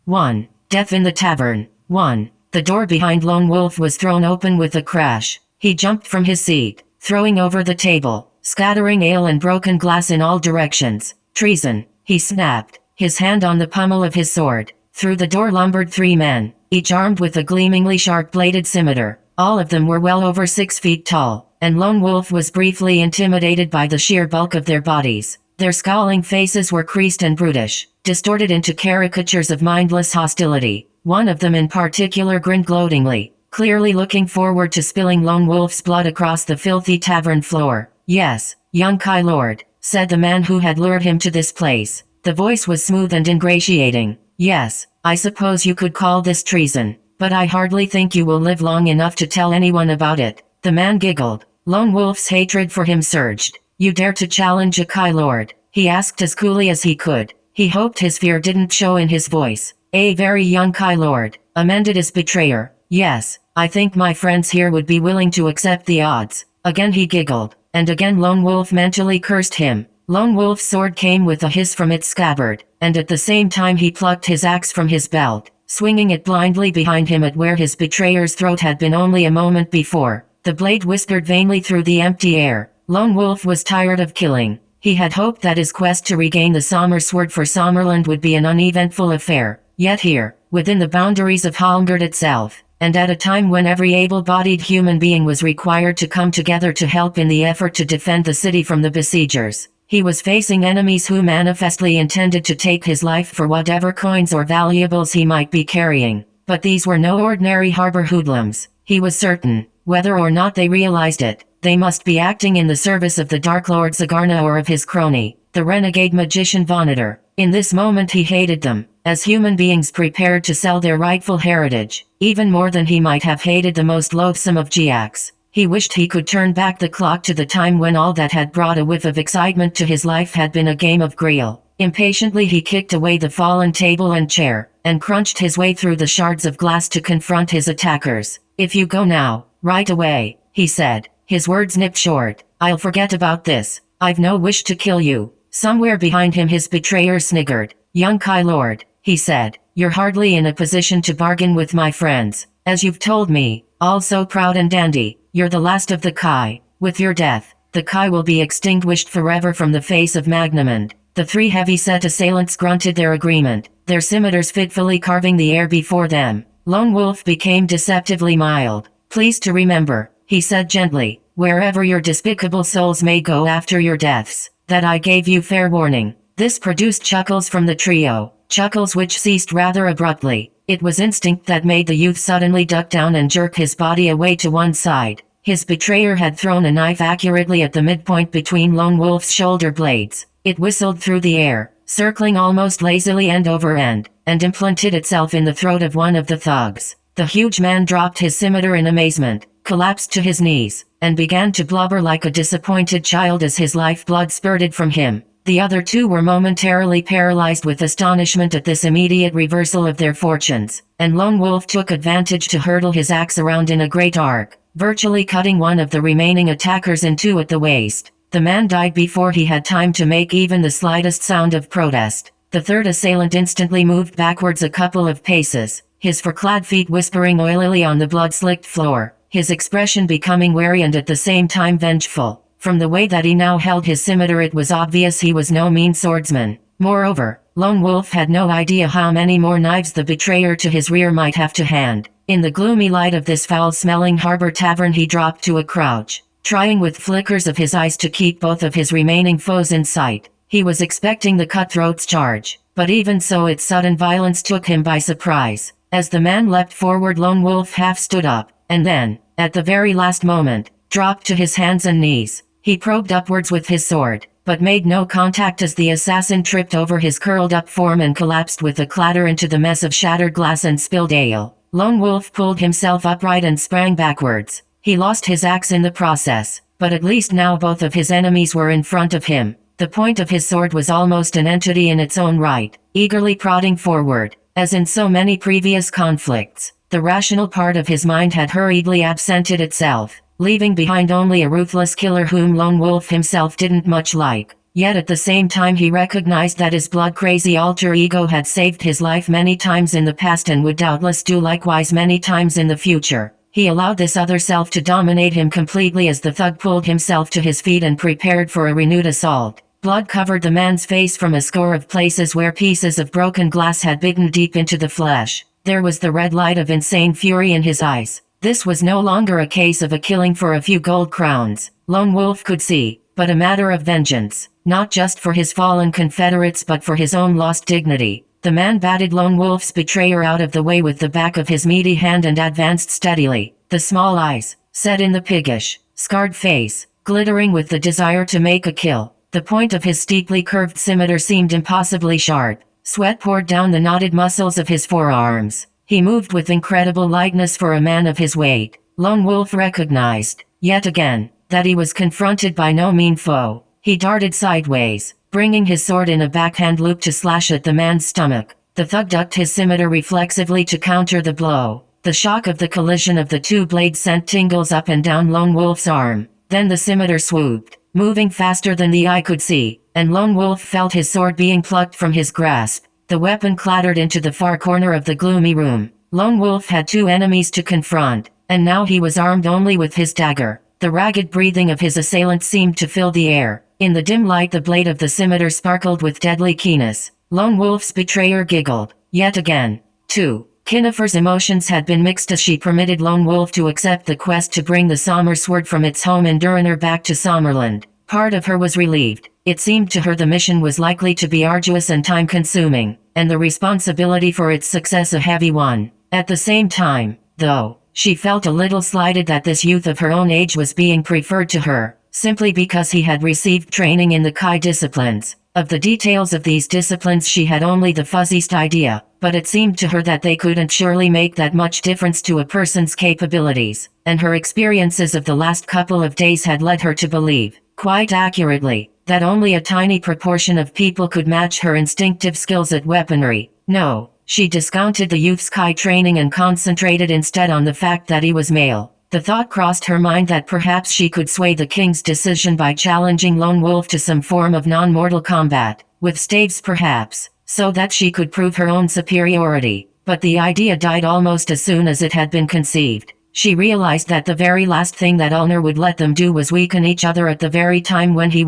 1. Death in the tavern. 1. The door behind Lone Wolf was thrown open with a crash. He jumped from his seat, throwing over the table, scattering ale and broken glass in all directions. Treason, he snapped, his hand on the pommel of his sword. Through the door lumbered 3 men, each armed with a gleamingly sharp-bladed scimitar. All of them were well over 6 feet tall, and Lone Wolf was briefly intimidated by the sheer bulk of their bodies. Their scowling faces were creased and brutish, distorted into caricatures of mindless hostility. One of them in particular grinned gloatingly, clearly looking forward to spilling Lone Wolf's blood across the filthy tavern floor. "Yes, young Kai Lord," said the man who had lured him to this place. The voice was smooth and ingratiating. "Yes, I suppose you could call this treason, but I hardly think you will live long enough to tell anyone about it." The man giggled. Lone Wolf's hatred for him surged. "You dare to challenge a Kai Lord?" he asked as coolly as he could. He hoped his fear didn't show in his voice. "A very young Kai Lord," amended his betrayer. "Yes, I think my friends here would be willing to accept the odds." Again he giggled, and again Lone Wolf mentally cursed him. Lone Wolf's sword came with a hiss from its scabbard, and at the same time he plucked his axe from his belt, swinging it blindly behind him at where his betrayer's throat had been only a moment before. The blade whispered vainly through the empty air. Lone Wolf was tired of killing. He had hoped that his quest to regain the Sommer sword for Sommerland would be an uneventful affair. Yet here, within the boundaries of Halmgard itself, and at a time when every able-bodied human being was required to come together to help in the effort to defend the city from the besiegers, he was facing enemies who manifestly intended to take his life for whatever coins or valuables he might be carrying. But these were no ordinary harbor hoodlums. He was certain, whether or not they realized it, they must be acting in the service of the Dark Lord Zagarna or of his crony, the renegade magician Vonator. In this moment he hated them, as human beings prepared to sell their rightful heritage, even more than he might have hated the most loathsome of Geax. He wished he could turn back the clock to the time when all that had brought a whiff of excitement to his life had been a game of Grail. Impatiently he kicked away the fallen table and chair, and crunched his way through the shards of glass to confront his attackers. "If you go now, right away," he said, his words nipped short, "I'll forget about this. I've no wish to kill you." Somewhere behind him his betrayer sniggered. "Young Kai Lord," he said, "you're hardly in a position to bargain with my friends. As you've told me, all so proud and dandy, you're the last of the Kai. With your death, the Kai will be extinguished forever from the face of Magnamund." The 3 heavy-set assailants grunted their agreement, their scimitars fitfully carving the air before them. Lone Wolf became deceptively mild. "Please to remember," he said gently, "wherever your despicable souls may go after your deaths, that I gave you fair warning." This produced chuckles from the trio, chuckles which ceased rather abruptly. It was instinct that made the youth suddenly duck down and jerk his body away to one side. His betrayer had thrown a knife accurately at the midpoint between Lone Wolf's shoulder blades. It whistled through the air, circling almost lazily end over end, and implanted itself in the throat of one of the thugs. The huge man dropped his scimitar in amazement, collapsed to his knees, and began to blubber like a disappointed child as his lifeblood spurted from him. The other 2 were momentarily paralyzed with astonishment at this immediate reversal of their fortunes, and Lone Wolf took advantage to hurtle his axe around in a great arc, virtually cutting one of the remaining attackers in 2 at the waist. The man died before he had time to make even the slightest sound of protest. The 3rd assailant instantly moved backwards a couple of paces, his fur-clad feet whispering oilily on the blood-slicked floor, his expression becoming wary and at the same time vengeful. From the way that he now held his scimitar it was obvious he was no mean swordsman. Moreover, Lone Wolf had no idea how many more knives the betrayer to his rear might have to hand. In the gloomy light of this foul-smelling harbor tavern he dropped to a crouch, trying with flickers of his eyes to keep both of his remaining foes in sight. He was expecting the cutthroat's charge, but even so its sudden violence took him by surprise. As the man leapt forward Lone Wolf half stood up, and then, at the very last moment, dropped to his hands and knees. He probed upwards with his sword, but made no contact as the assassin tripped over his curled-up form and collapsed with a clatter into the mess of shattered glass and spilled ale. Lone Wolf pulled himself upright and sprang backwards. He lost his axe in the process, but at least now both of his enemies were in front of him. The point of his sword was almost an entity in its own right, eagerly prodding forward. As in so many previous conflicts, the rational part of his mind had hurriedly absented itself, leaving behind only a ruthless killer whom Lone Wolf himself didn't much like. Yet at the same time he recognized that his blood-crazy alter ego had saved his life many times in the past and would doubtless do likewise many times in the future. He allowed this other self to dominate him completely as the thug pulled himself to his feet and prepared for a renewed assault. Blood covered the man's face from a score of places where pieces of broken glass had bitten deep into the flesh. There was the red light of insane fury in his eyes. This was no longer a case of a killing for a few gold crowns, Lone Wolf could see, but a matter of vengeance, not just for his fallen confederates but for his own lost dignity. The man batted Lone Wolf's betrayer out of the way with the back of his meaty hand and advanced steadily, the small eyes, set in the piggish, scarred face, glittering with the desire to make a kill. The point of his steeply curved scimitar seemed impossibly sharp. Sweat poured down the knotted muscles of his forearms. He moved with incredible lightness for a man of his weight. Lone Wolf recognized, yet again, that he was confronted by no mean foe. He darted sideways, bringing his sword in a backhand loop to slash at the man's stomach. The thug ducked his scimitar reflexively to counter the blow. The shock of the collision of the two blades sent tingles up and down Lone Wolf's arm. Then the scimitar swooped, moving faster than the eye could see, and Lone Wolf felt his sword being plucked from his grasp. The weapon clattered into the far corner of the gloomy room. Lone Wolf had two enemies to confront, and now he was armed only with his dagger. The ragged breathing of his assailant seemed to fill the air. In the dim light the blade of the scimitar sparkled with deadly keenness. Lone Wolf's betrayer giggled, yet again. 2. Yennefer's emotions had been mixed as she permitted Lone Wolf to accept the quest to bring the Sommersword from its home in Durinur back to Sommerland. Part of her was relieved. It seemed to her the mission was likely to be arduous and time-consuming, and the responsibility for its success a heavy one. At the same time, though, she felt a little slighted that this youth of her own age was being preferred to her, simply because he had received training in the Kai disciplines. Of the details of these disciplines she had only the fuzziest idea, but it seemed to her that they couldn't surely make that much difference to a person's capabilities, and her experiences of the last couple of days had led her to believe, quite accurately, that only a tiny proportion of people could match her instinctive skills at weaponry. No, she discounted the youth's Kai training and concentrated instead on the fact that he was male. The thought crossed her mind that perhaps she could sway the king's decision by challenging Lone Wolf to some form of non-mortal combat, with staves perhaps, so that she could prove her own superiority. But the idea died almost as soon as it had been conceived. She realized that the very last thing that Ulnar would let them do was weaken each other at the very time when he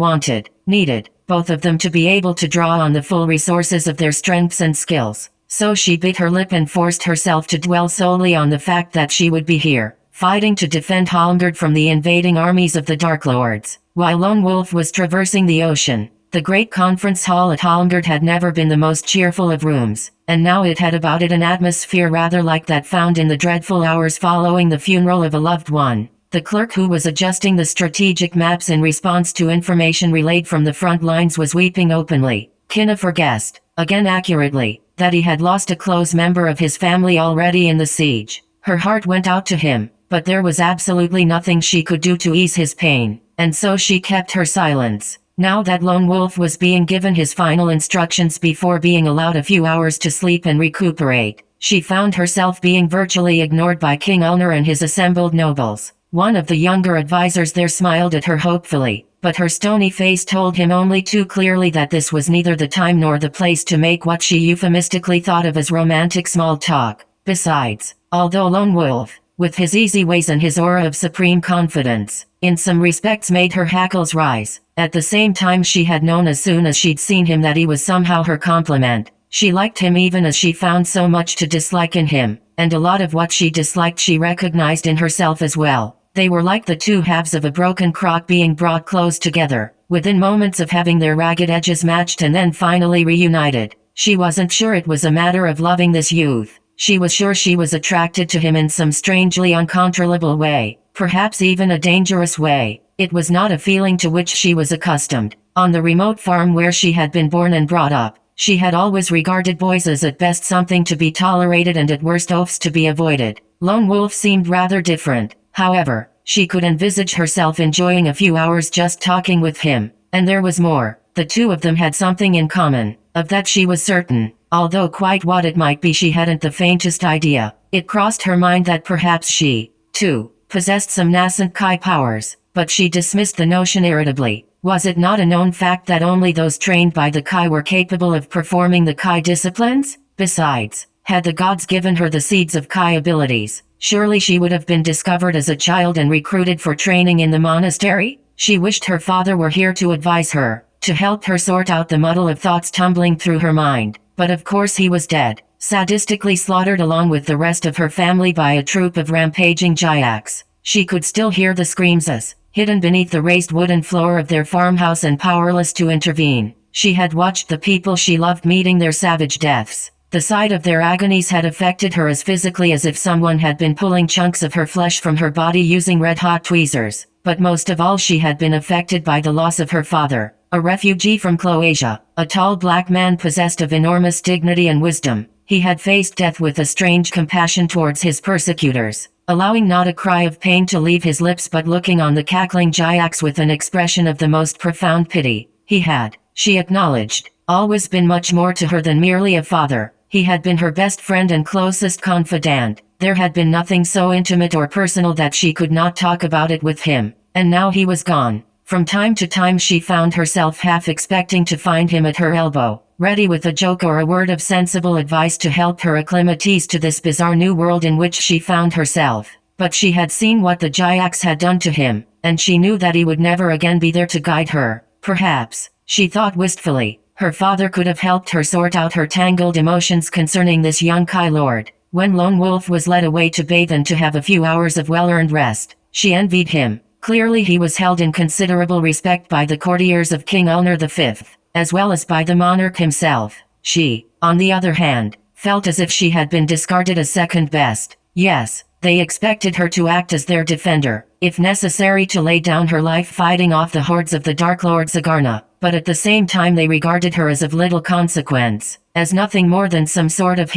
needed, both of them to be able to draw on the full resources of their strengths and skills. So she bit her lip and forced herself to dwell solely on the fact that she would be here, fighting to defend Holmgard from the invading armies of the Dark Lords. While Lone Wolf was traversing the ocean, the great conference hall at Holmgard had never been the most cheerful of rooms, and now it had about it an atmosphere rather like that found in the dreadful hours following the funeral of a loved one. The clerk who was adjusting the strategic maps in response to information relayed from the front lines was weeping openly. Yennefer guessed, again accurately, that he had lost a close member of his family already in the siege. Her heart went out to him, but there was absolutely nothing she could do to ease his pain, and so she kept her silence. Now that Lone Wolf was being given his final instructions before being allowed a few hours to sleep and recuperate, she found herself being virtually ignored by King Ulnar and his assembled nobles. One of the younger advisors there smiled at her hopefully, but her stony face told him only too clearly that this was neither the time nor the place to make what she euphemistically thought of as romantic small talk. Besides, although Lone Wolf, with his easy ways and his aura of supreme confidence, in some respects made her hackles rise, at the same time she had known as soon as she'd seen him that he was somehow her complement. She liked him even as she found so much to dislike in him, and a lot of what she disliked she recognized in herself as well. They were like the two halves of a broken crock being brought close together, within moments of having their ragged edges matched and then finally reunited. She wasn't sure it was a matter of loving this youth. She was sure she was attracted to him in some strangely uncontrollable way, perhaps even a dangerous way. It was not a feeling to which she was accustomed. On the remote farm where she had been born and brought up, she had always regarded boys as at best something to be tolerated and at worst oafs to be avoided. Lone Wolf seemed rather different. However, she could envisage herself enjoying a few hours just talking with him. And there was more. The two of them had something in common. Of that she was certain, although quite what it might be she hadn't the faintest idea. It crossed her mind that perhaps she, too, possessed some nascent Kai powers, but she dismissed the notion irritably. Was it not a known fact that only those trained by the Kai were capable of performing the Kai disciplines? Besides, had the gods given her the seeds of Kai abilities, surely she would have been discovered as a child and recruited for training in the monastery? She wished her father were here to advise her, to help her sort out the muddle of thoughts tumbling through her mind. But of course he was dead, sadistically slaughtered along with the rest of her family by a troop of rampaging Jayaks. She could still hear the screams as, hidden beneath the raised wooden floor of their farmhouse and powerless to intervene, she had watched the people she loved meeting their savage deaths. The sight of their agonies had affected her as physically as if someone had been pulling chunks of her flesh from her body using red-hot tweezers. But most of all she had been affected by the loss of her father, a refugee from Croatia, a tall black man possessed of enormous dignity and wisdom. He had faced death with a strange compassion towards his persecutors, allowing not a cry of pain to leave his lips but looking on the cackling Jayaks with an expression of the most profound pity. He had, she acknowledged, always been much more to her than merely a father. He had been her best friend and closest confidant. There had been nothing so intimate or personal that she could not talk about it with him, and now he was gone. From time to time she found herself half expecting to find him at her elbow, ready with a joke or a word of sensible advice to help her acclimatize to this bizarre new world in which she found herself. But she had seen what the Jayaks had done to him, and she knew that he would never again be there to guide her. Perhaps, she thought wistfully, her father could have helped her sort out her tangled emotions concerning this young Kai Lord. When Lone Wolf was led away to bathe and to have a few hours of well-earned rest, she envied him. Clearly he was held in considerable respect by the courtiers of King Ulnar V, as well as by the monarch himself. She, on the other hand, felt as if she had been discarded as second best. Yes, they expected her to act as their defender, if necessary to lay down her life fighting off the hordes of the Dark Lord Zagarna, but at the same time they regarded her as of little consequence, as nothing more than some sort of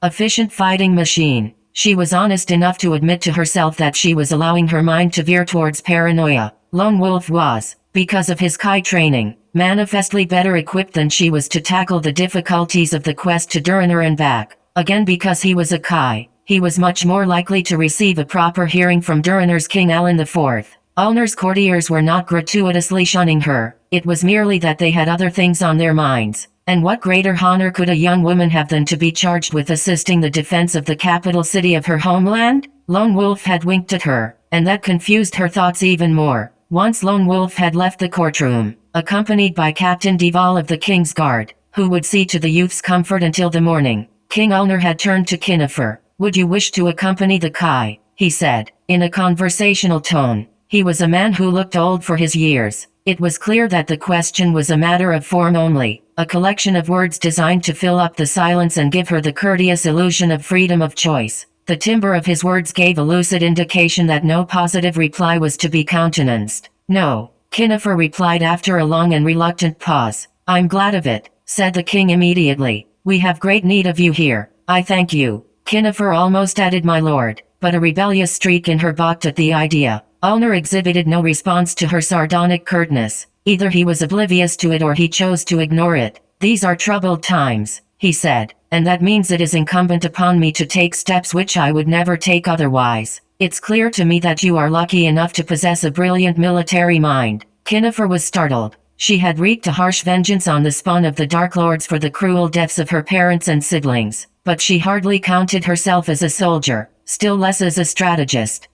efficient fighting machine. She was honest enough to admit to herself that she was allowing her mind to veer towards paranoia. Lone Wolf was, because of his Kai training, manifestly better equipped than she was to tackle the difficulties of the quest to Durinur and back. Again, because he was a Kai, he was much more likely to receive a proper hearing from Durinur's King Alan IV. Ulnar's courtiers were not gratuitously shunning her, it was merely that they had other things on their minds. And what greater honor could a young woman have than to be charged with assisting the defense of the capital city of her homeland? Lone Wolf had winked at her, and that confused her thoughts even more. Once Lone Wolf had left the courtroom, accompanied by Captain Deval of the King's Guard, who would see to the youth's comfort until the morning. King Ulnar had turned to Kinifer. "Would you wish to accompany the Kai?" he said, in a conversational tone. He was a man who looked old for his years. It was clear that the question was a matter of form only, a collection of words designed to fill up the silence and give her the courteous illusion of freedom of choice. The timbre of his words gave a lucid indication that no positive reply was to be countenanced. "No," Kinifer replied after a long and reluctant pause. "I'm glad of it," said the king immediately. "We have great need of you here." "I thank you," Kinifer almost added, "my lord," but a rebellious streak in her balked at the idea. Ulnar exhibited no response to her sardonic curtness. Either he was oblivious to it or he chose to ignore it. "These are troubled times," he said, "and that means it is incumbent upon me to take steps which I would never take otherwise. It's clear to me that you are lucky enough to possess a brilliant military mind." Kinifer was startled. She had wreaked a harsh vengeance on the spawn of the Dark Lords for the cruel deaths of her parents and siblings, but she hardly counted herself as a soldier, still less as a strategist.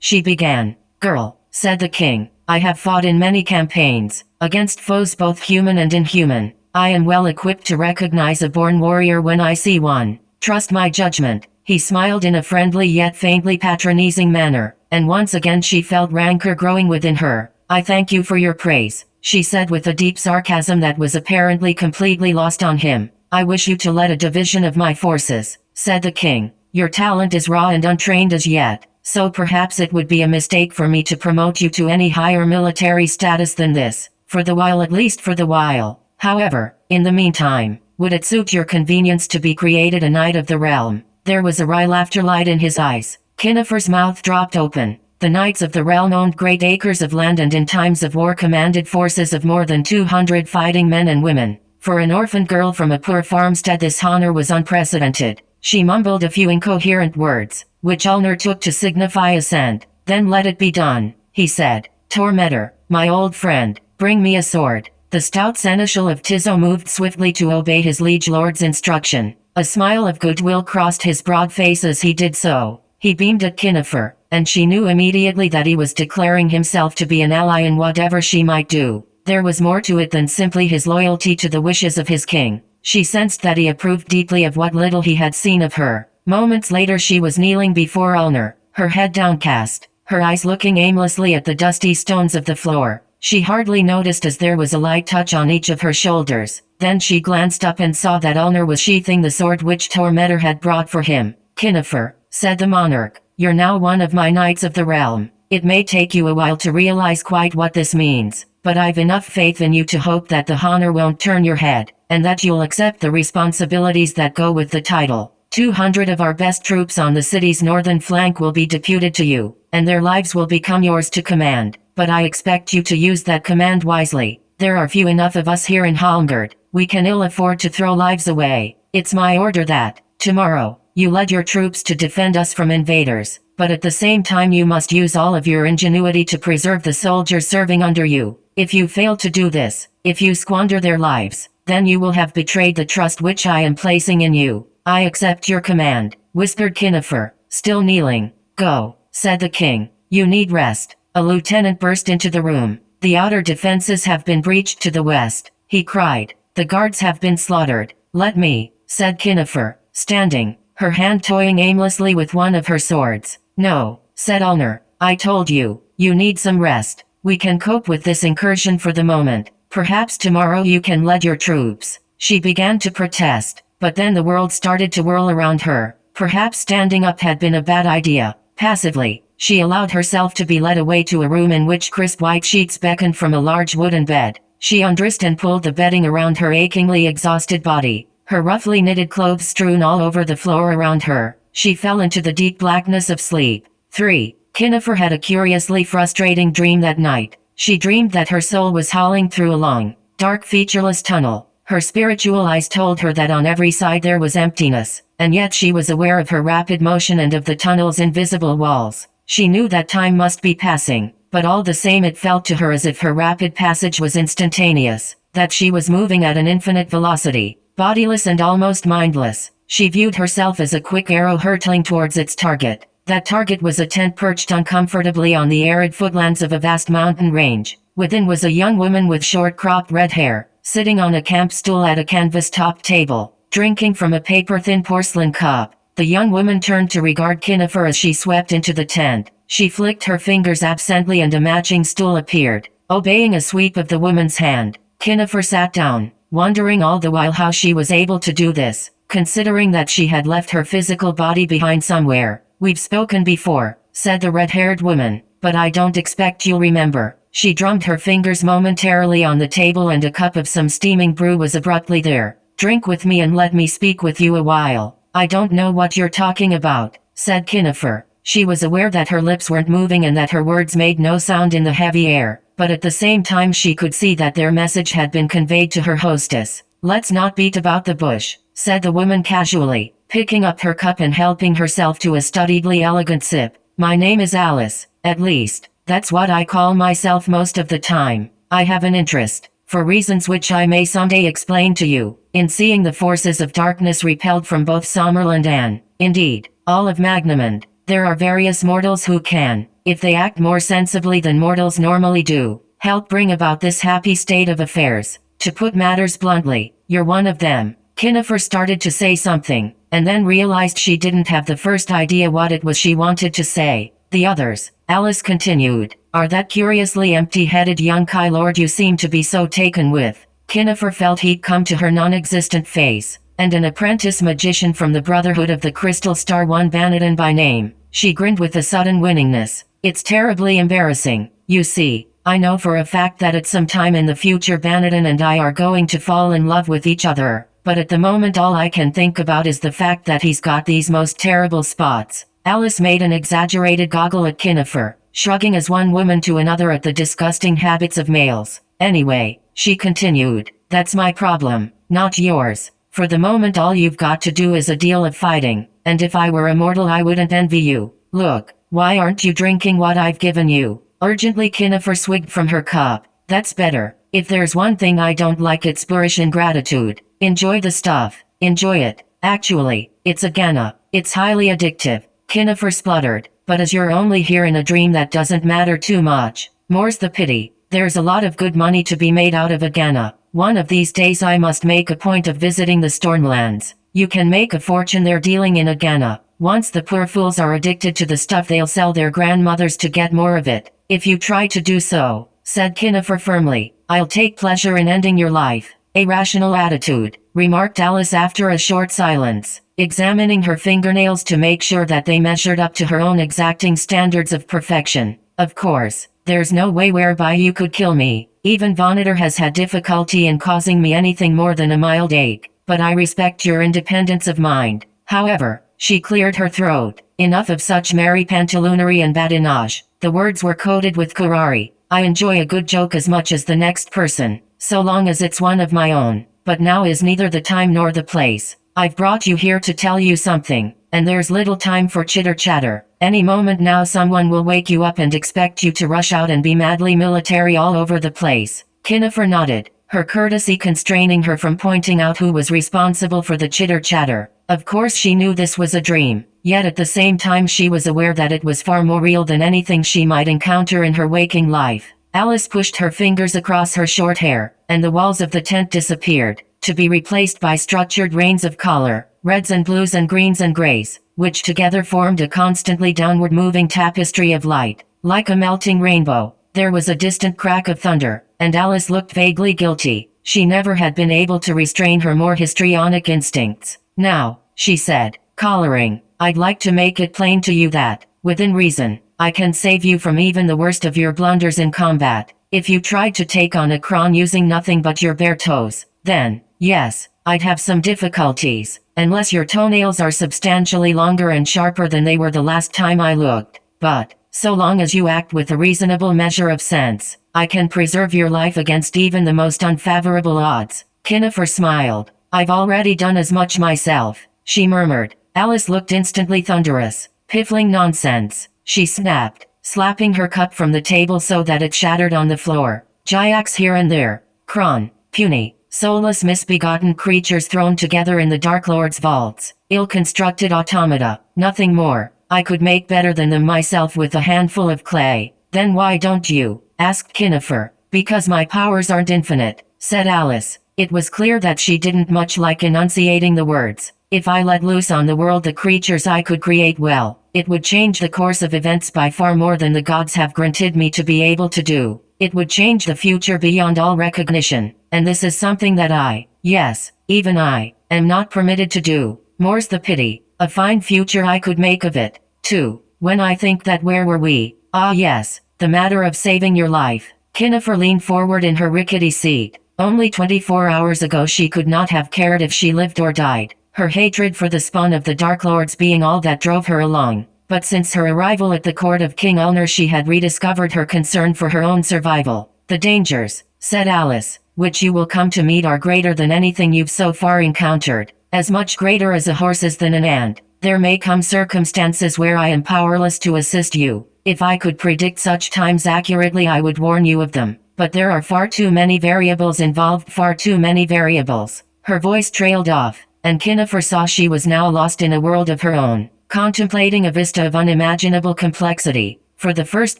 She began. "Girl," said the king, "I have fought in many campaigns, against foes both human and inhuman. I am well equipped to recognize a born warrior when I see one. Trust my judgment." He smiled in a friendly yet faintly patronizing manner, and once again she felt rancor growing within her. "I thank you for your praise," she said with a deep sarcasm that was apparently completely lost on him. "I wish you to lead a division of my forces," said the king. "Your talent is raw and untrained as yet, so perhaps it would be a mistake for me to promote you to any higher military status than this, for the while, at least for the while. However, in the meantime, would it suit your convenience to be created a knight of the realm?" There was a wry laughter light in his eyes. Kinifer's mouth dropped open. The knights of the realm owned great acres of land and in times of war commanded forces of more than 200 fighting men and women. For an orphaned girl from a poor farmstead this honor was unprecedented. She mumbled a few incoherent words, which Ulnar took to signify assent. "Then let it be done," he said. "Tormentor, my old friend, Bring me a sword. The stout seneschal of Tizo moved swiftly to obey his liege lord's instruction. A smile of goodwill crossed his broad face as he did so. He beamed at Kinifer, and she knew immediately that he was declaring himself to be an ally in whatever she might do. There was more to it than simply his loyalty to the wishes of his king. She sensed that he approved deeply of what little he had seen of her. Moments later she was kneeling before Ulner, her head downcast, her eyes looking aimlessly at the dusty stones of the floor. She hardly noticed as there was a light touch on each of her shoulders. Then she glanced up and saw that Ulner was sheathing the sword which Tormeter had brought for him. "Kinifer," said the monarch, "you're now one of my knights of the realm. It may take you a while to realize quite what this means, but I've enough faith in you to hope that the honor won't turn your head, and that you'll accept the responsibilities that go with the title. 200 of our best troops on the city's northern flank will be deputed to you, and their lives will become yours to command, but I expect you to use that command wisely. There are few enough of us here in Halmgard. We can ill afford to throw lives away. It's my order that, tomorrow, you led your troops to defend us from invaders, but at the same time you must use all of your ingenuity to preserve the soldiers serving under you. If you fail to do this, if you squander their lives, then you will have betrayed the trust which I am placing in you. I accept your command," whispered Kinifer, still kneeling. "Go," said the king. "You need rest." A lieutenant burst into the room. "The outer defenses have been breached to the west," he cried. "The guards have been slaughtered." "Let me," said Kinifer, standing, her hand toying aimlessly with one of her swords. "No," said Ulner. "I told you, you need some rest. We can cope with this incursion for the moment. Perhaps tomorrow you can lead your troops." She began to protest, but then the world started to whirl around her. Perhaps standing up had been a bad idea. Passively, she allowed herself to be led away to a room in which crisp white sheets beckoned from a large wooden bed. She undressed and pulled the bedding around her achingly exhausted body, her roughly knitted clothes strewn all over the floor around her. She fell into the deep blackness of sleep. 3. Kinifer had a curiously frustrating dream that night. She dreamed that her soul was howling through a long, dark featureless tunnel. Her spiritual eyes told her that on every side there was emptiness, and yet she was aware of her rapid motion and of the tunnel's invisible walls. She knew that time must be passing, but all the same it felt to her as if her rapid passage was instantaneous, that she was moving at an infinite velocity, bodiless and almost mindless. She viewed herself as a quick arrow hurtling towards its target. That target was a tent perched uncomfortably on the arid footlands of a vast mountain range. Within was a young woman with short-cropped red hair, sitting on a camp stool at a canvas-topped table, drinking from a paper-thin porcelain cup. The young woman turned to regard Kinifer as she swept into the tent. She flicked her fingers absently and a matching stool appeared. Obeying a sweep of the woman's hand, Kinifer sat down, wondering all the while how she was able to do this, considering that she had left her physical body behind somewhere. "We've spoken before," said the red-haired woman, "but I don't expect you'll remember." She drummed her fingers momentarily on the table and a cup of some steaming brew was abruptly there. "Drink with me and let me speak with you a while." "I don't know what you're talking about," said Kinifer. She was aware that her lips weren't moving and that her words made no sound in the heavy air, but at the same time she could see that their message had been conveyed to her hostess. "Let's not beat about the bush," said the woman casually, picking up her cup and helping herself to a studiedly elegant sip. "My name is Alice, at least. That's what I call myself most of the time. I have an interest, for reasons which I may someday explain to you, in seeing the forces of darkness repelled from both Sommerland and, indeed, all of Magnamund. There are various mortals who can, if they act more sensibly than mortals normally do, help bring about this happy state of affairs. To put matters bluntly, you're one of them." Kinifer started to say something, and then realized she didn't have the first idea what it was she wanted to say. "The others," Alice continued, "are that curiously empty-headed young Kylord you seem to be so taken with." Kinifer felt he'd come to her non-existent face, and an apprentice magician from the Brotherhood of the Crystal Star, one Bannadan by name. She grinned with a sudden winningness. "It's terribly embarrassing. You see, I know for a fact that at some time in the future Bannadan and I are going to fall in love with each other, but at the moment all I can think about is the fact that he's got these most terrible spots." Alice made an exaggerated goggle at Kinifer, shrugging as one woman to another at the disgusting habits of males. "Anyway," she continued, "that's my problem, not yours. For the moment all you've got to do is a deal of fighting, and if I were a mortal I wouldn't envy you. Look, why aren't you drinking what I've given you?" Urgently Kinifer swigged from her cup. "That's better," If there's one thing I don't like, it's boorish ingratitude. Enjoy the stuff. Enjoy it. Actually, it's a Ganna. It's highly addictive. Kinifer spluttered. But as you're only here in a dream, that doesn't matter too much. More's the pity. There's a lot of good money to be made out of a Ganna. One of these days I must make a point of visiting the Stormlands. You can make a fortune there dealing in a Ganna. Once the poor fools are addicted to the stuff, they'll sell their grandmothers to get more of it. If you try to do so, said Kinifer firmly, I'll take pleasure in ending your life. A rational attitude, remarked Alice after a short silence, examining her fingernails to make sure that they measured up to her own exacting standards of perfection. Of course, there's no way whereby you could kill me. Even Vonator has had difficulty in causing me anything more than a mild ache, but I respect your independence of mind. However, she cleared her throat. Enough of such merry pantaloonery and badinage. The words were coated with curari. I enjoy a good joke as much as the next person, so long as it's one of my own. But now is neither the time nor the place. I've brought you here to tell you something, and there's little time for chitter-chatter. Any moment now someone will wake you up and expect you to rush out and be madly military all over the place. Kinifer nodded, her courtesy constraining her from pointing out who was responsible for the chitter-chatter. Of course she knew this was a dream, yet at the same time she was aware that it was far more real than anything she might encounter in her waking life. Alice pushed her fingers across her short hair, and the walls of the tent disappeared, to be replaced by structured rains of color, reds and blues and greens and grays, which together formed a constantly downward moving tapestry of light. Like a melting rainbow, there was a distant crack of thunder, and Alice looked vaguely guilty. She never had been able to restrain her more histrionic instincts. Now, she said, collaring, I'd like to make it plain to you that, within reason, I can save you from even the worst of your blunders in combat. If you tried to take on a Kron using nothing but your bare toes, then, yes, I'd have some difficulties, unless your toenails are substantially longer and sharper than they were the last time I looked. But, so long as you act with a reasonable measure of sense, I can preserve your life against even the most unfavorable odds. Kinifer smiled. I've already done as much myself, she murmured. Alice looked instantly thunderous. Piffling nonsense, she snapped, slapping her cup from the table so that it shattered on the floor. Jayaks here and there. Kron, puny, soulless misbegotten creatures thrown together in the Dark Lord's vaults. Ill-constructed automata, nothing more. I could make better than them myself with a handful of clay. Then why don't you? Asked Kinifer. Because my powers aren't infinite, said Alice. It was clear that she didn't much like enunciating the words. If I let loose on the world the creatures I could create, well, it would change the course of events by far more than the gods have granted me to be able to do. It would change the future beyond all recognition, and this is something that yes, even I, am not permitted to do. More's the pity. A fine future I could make of it, too. When I think that where were we? Ah yes, the matter of saving your life. Kinifer leaned forward in her rickety seat. Only 24 hours ago she could not have cared if she lived or died, her hatred for the spawn of the Dark Lords being all that drove her along. But since her arrival at the court of King Ulnar she had rediscovered her concern for her own survival. The dangers, said Alice, which you will come to meet are greater than anything you've so far encountered. As much greater as a horse is than an ant. There may come circumstances where I am powerless to assist you. If I could predict such times accurately I would warn you of them. But there are far too many variables involved, far too many variables. Her voice trailed off, and Kinifer saw she was now lost in a world of her own, contemplating a vista of unimaginable complexity. For the first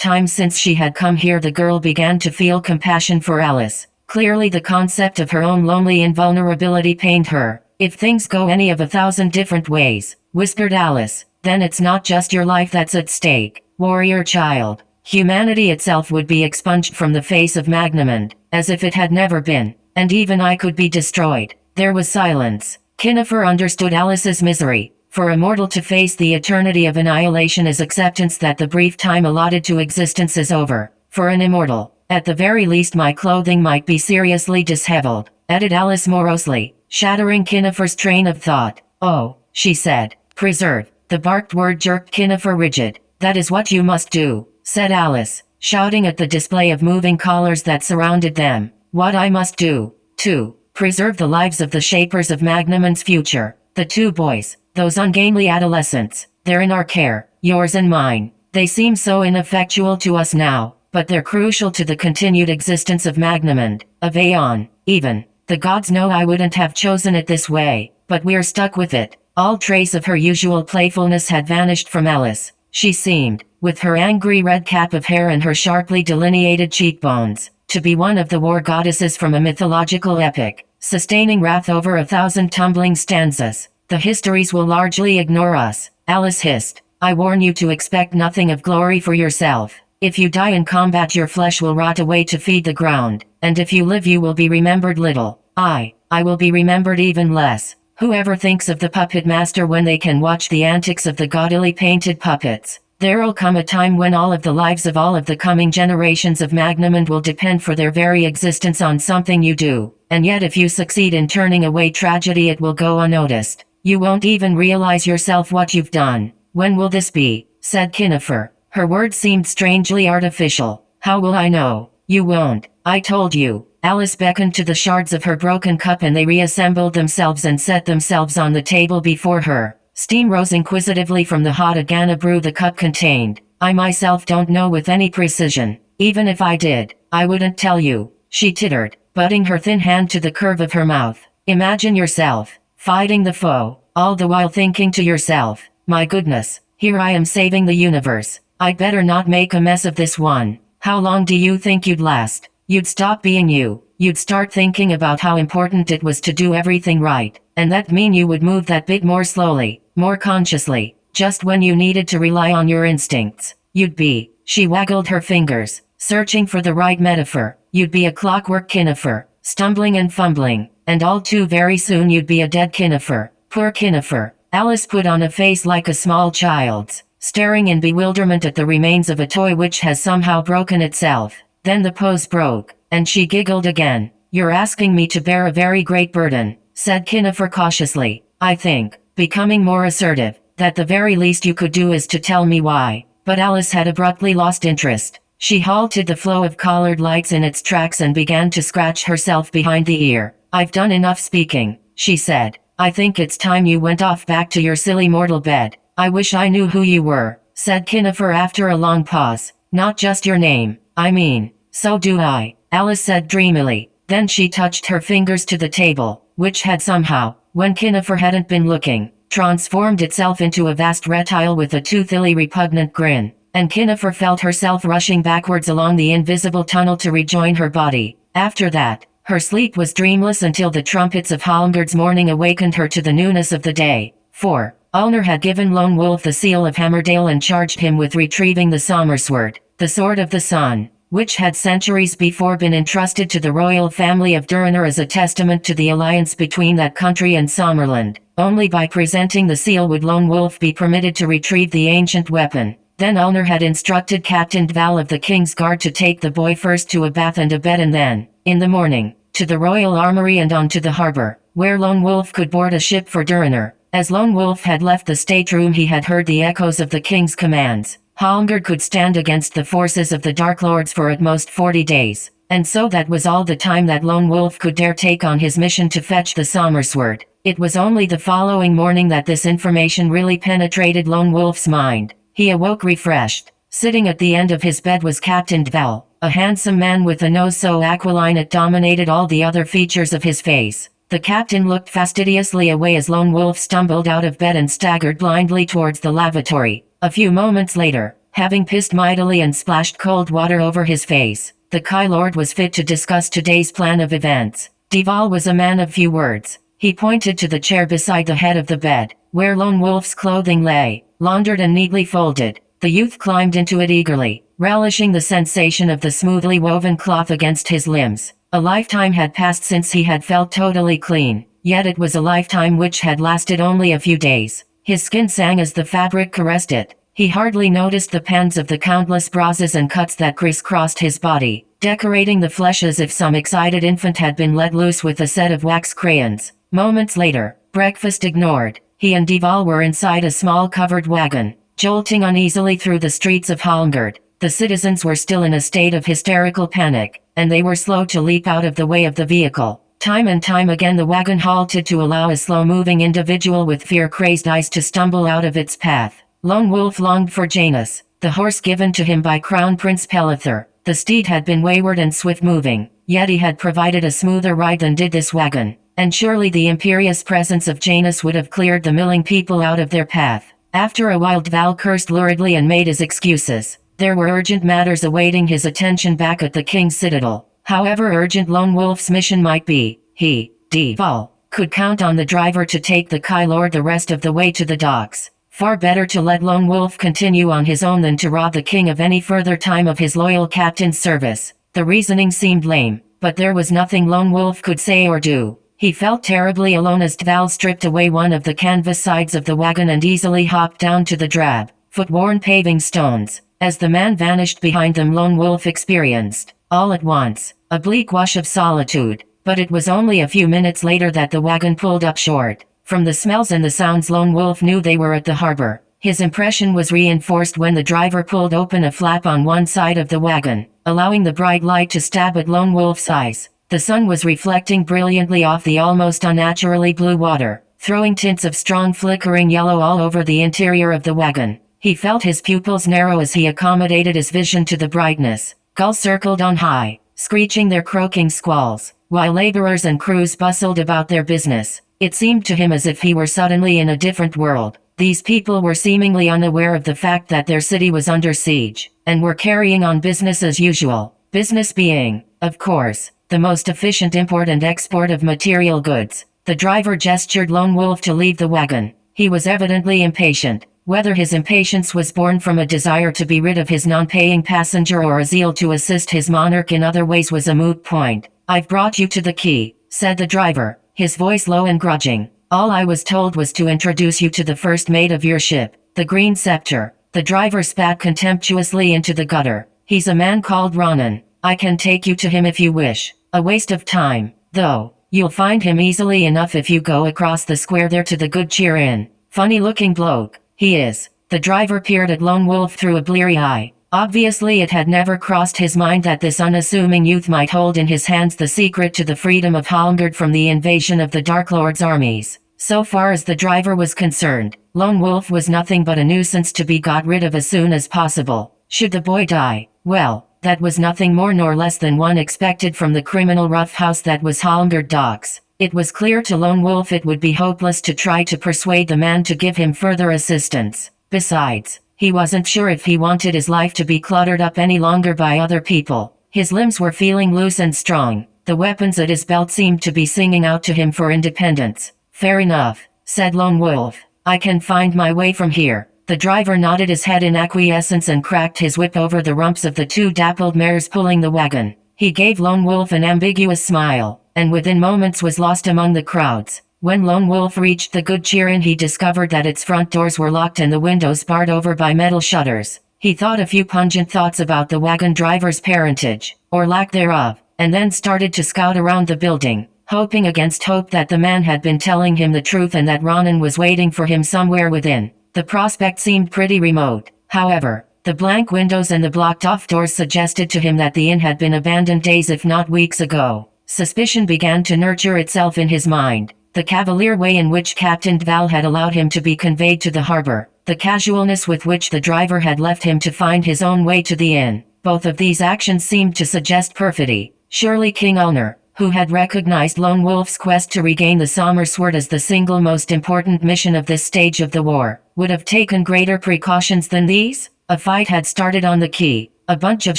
time since she had come here the girl began to feel compassion for Alice. Clearly the concept of her own lonely invulnerability pained her. If things go any of 1,000 different ways, whispered Alice, then it's not just your life that's at stake, warrior child. Humanity itself would be expunged from the face of Magnamund, as if it had never been, and even I could be destroyed. There was silence. Kinifer understood Alice's misery. For a mortal to face the eternity of annihilation is acceptance that the brief time allotted to existence is over. For an immortal, at the very least my clothing might be seriously disheveled, added Alice morosely, shattering Kinifer's train of thought. Oh, she said, preserve. The barked word jerked Kinifer rigid. That is what you must do, said Alice, shouting at the display of moving collars that surrounded them. What I must do, to preserve the lives of the shapers of Magnamund's future. The two boys, those ungainly adolescents, they're in our care, yours and mine. They seem so ineffectual to us now, but they're crucial to the continued existence of Magnamund. of Aeon, even. The gods know I wouldn't have chosen it this way, but we're stuck with it. All trace of her usual playfulness had vanished from Alice. She seemed, with her angry red cap of hair and her sharply delineated cheekbones, to be one of the war goddesses from a mythological epic, sustaining wrath over 1,000 tumbling stanzas. The histories will largely ignore us, Alice hissed. I warn you to expect nothing of glory for yourself. If you die in combat your flesh will rot away to feed the ground, and if you live you will be remembered little. I will be remembered even less. Whoever thinks of the puppet master when they can watch the antics of the gaudily painted puppets? There'll come a time when all of the lives of all of the coming generations of Magnamund will depend for their very existence on something you do, and yet if you succeed in turning away tragedy it will go unnoticed. You won't even realize yourself what you've done. When will this be? Said Kinifer. Her words seemed strangely artificial. How will I know? You won't. I told you. Alice beckoned to the shards of her broken cup and they reassembled themselves and set themselves on the table before her. Steam rose inquisitively from the hot agana brew the cup contained. I myself don't know with any precision. Even if I did, I wouldn't tell you. She tittered, butting her thin hand to the curve of her mouth. Imagine yourself fighting the foe, all the while thinking to yourself, my goodness, here I am saving the universe. I'd better not make a mess of this one. How long do you think you'd last? You'd stop being you. You'd start thinking about how important it was to do everything right, and that'd mean you would move that bit more slowly, more consciously, just when you needed to rely on your instincts. You'd be, she waggled her fingers, searching for the right metaphor. You'd be a clockwork Kinifer, stumbling and fumbling, and all too very soon you'd be a dead Kinifer. Poor Kinifer. Alice put on a face like a small child's, staring in bewilderment at the remains of a toy which has somehow broken itself. Then the pose broke, and she giggled again. You're asking me to bear a very great burden, said Kinifer cautiously. I think, becoming more assertive, that the very least you could do is to tell me why. But Alice had abruptly lost interest. She halted the flow of colored lights in its tracks and began to scratch herself behind the ear. I've done enough speaking, she said. I think it's time you went off back to your silly mortal bed. I wish I knew who you were, said Kinifer after a long pause. Not just your name, I mean. So do I, Alice said dreamily. Then she touched her fingers to the table, which had somehow, when Kinifer hadn't been looking, transformed itself into a vast reptile with a toothily repugnant grin. And Kinifer felt herself rushing backwards along the invisible tunnel to rejoin her body. After that, her sleep was dreamless until the trumpets of Halmgard's morning awakened her to the newness of the day. 4. Ulnar had given Lone Wolf the seal of Hammerdale and charged him with retrieving the Sommersword, the Sword of the Sun, which had centuries before been entrusted to the royal family of Durinur as a testament to the alliance between that country and Sommerland. Only by presenting the seal would Lone Wolf be permitted to retrieve the ancient weapon. Then Ulnar had instructed Captain Dval of the King's Guard to take the boy first to a bath and a bed and then, in the morning, to the royal armory and on to the harbor, where Lone Wolf could board a ship for Durinur. As Lone Wolf had left the stateroom he had heard the echoes of the king's commands. Halmgard could stand against the forces of the Dark Lords for at most 40 days, and so that was all the time that Lone Wolf could dare take on his mission to fetch the Sommersword. It was only the following morning that this information really penetrated Lone Wolf's mind. He awoke refreshed. Sitting at the end of his bed was Captain Dval, a handsome man with a nose so aquiline it dominated all the other features of his face. The captain looked fastidiously away as Lone Wolf stumbled out of bed and staggered blindly towards the lavatory. A few moments later, having pissed mightily and splashed cold water over his face, the Kai Lord was fit to discuss today's plan of events. Dval was a man of few words. He pointed to the chair beside the head of the bed, where Lone Wolf's clothing lay, laundered and neatly folded. The youth climbed into it eagerly, relishing the sensation of the smoothly woven cloth against his limbs. A lifetime had passed since he had felt totally clean, yet it was a lifetime which had lasted only a few days. His skin sang as the fabric caressed it. He hardly noticed the pans of the countless bruises and cuts that crisscrossed his body, decorating the flesh as if some excited infant had been let loose with a set of wax crayons. Moments later, breakfast ignored, he and Dval were inside a small covered wagon, jolting uneasily through the streets of Halmgard. The citizens were still in a state of hysterical panic, and they were slow to leap out of the way of the vehicle. Time and time again the wagon halted to allow a slow-moving individual with fear-crazed eyes to stumble out of its path. Lone Wolf longed for Janus, the horse given to him by Crown Prince Pelithur, The steed had been wayward and swift-moving, yet he had provided a smoother ride than did this wagon, and surely the imperious presence of Janus would have cleared the milling people out of their path. After a while Dval cursed luridly and made his excuses. There were urgent matters awaiting his attention back at the king's citadel. However urgent Lone Wolf's mission might be, he, Dval, could count on the driver to take the Kylord the rest of the way to the docks. Far better to let Lone Wolf continue on his own than to rob the king of any further time of his loyal captain's service. The reasoning seemed lame, but there was nothing Lone Wolf could say or do. He felt terribly alone as Dval stripped away one of the canvas sides of the wagon and easily hopped down to the drab, foot-worn paving stones. As the man vanished behind them, Lone Wolf experienced, all at once, a bleak wash of solitude. But it was only a few minutes later that the wagon pulled up short. From the smells and the sounds Lone Wolf knew they were at the harbor. His impression was reinforced when the driver pulled open a flap on one side of the wagon, allowing the bright light to stab at Lone Wolf's eyes. The sun was reflecting brilliantly off the almost unnaturally blue water, throwing tints of strong flickering yellow all over the interior of the wagon. He felt his pupils narrow as he accommodated his vision to the brightness. Gulls circled on high, screeching their croaking squalls, while laborers and crews bustled about their business. It seemed to him as if he were suddenly in a different world. These people were seemingly unaware of the fact that their city was under siege, and were carrying on business as usual. Business being, of course, the most efficient import and export of material goods. The driver gestured Lone Wolf to leave the wagon. He was evidently impatient. Whether his impatience was born from a desire to be rid of his non-paying passenger or a zeal to assist his monarch in other ways was a moot point. "I've brought you to the quay," said the driver, his voice low and grudging. "All I was told was to introduce you to the first mate of your ship, the Green Scepter." The driver spat contemptuously into the gutter. "He's a man called Ronan. I can take you to him if you wish. A waste of time, though. You'll find him easily enough if you go across the square there to the Good Cheer Inn. Funny-looking bloke, he is." The driver peered at Lone Wolf through a bleary eye. Obviously it had never crossed his mind that this unassuming youth might hold in his hands the secret to the freedom of Halmgard from the invasion of the Dark Lord's armies. So far as the driver was concerned, Lone Wolf was nothing but a nuisance to be got rid of as soon as possible. Should the boy die, well, that was nothing more nor less than one expected from the criminal roughhouse that was Halmgard Docks. It was clear to Lone Wolf it would be hopeless to try to persuade the man to give him further assistance. Besides, he wasn't sure if he wanted his life to be cluttered up any longer by other people. His limbs were feeling loose and strong. The weapons at his belt seemed to be singing out to him for independence. "Fair enough," said Lone Wolf. "I can find my way from here." The driver nodded his head in acquiescence and cracked his whip over the rumps of the two dappled mares pulling the wagon. He gave Lone Wolf an ambiguous smile, and within moments was lost among the crowds. When Lone Wolf reached the Good Cheer Inn, he discovered that its front doors were locked and the windows barred over by metal shutters. He thought a few pungent thoughts about the wagon driver's parentage, or lack thereof, and then started to scout around the building, hoping against hope that the man had been telling him the truth and that Ronan was waiting for him somewhere within. The prospect seemed pretty remote. However, the blank windows and the blocked-off doors suggested to him that the inn had been abandoned days if not weeks ago. Suspicion began to nurture itself in his mind. The cavalier way in which Captain Dval had allowed him to be conveyed to the harbor, the casualness with which the driver had left him to find his own way to the inn, both of these actions seemed to suggest perfidy. Surely King Ulnar, who had recognized Lone Wolf's quest to regain the Sommersword as the single most important mission of this stage of the war, would have taken greater precautions than these? A fight had started on the quay. A bunch of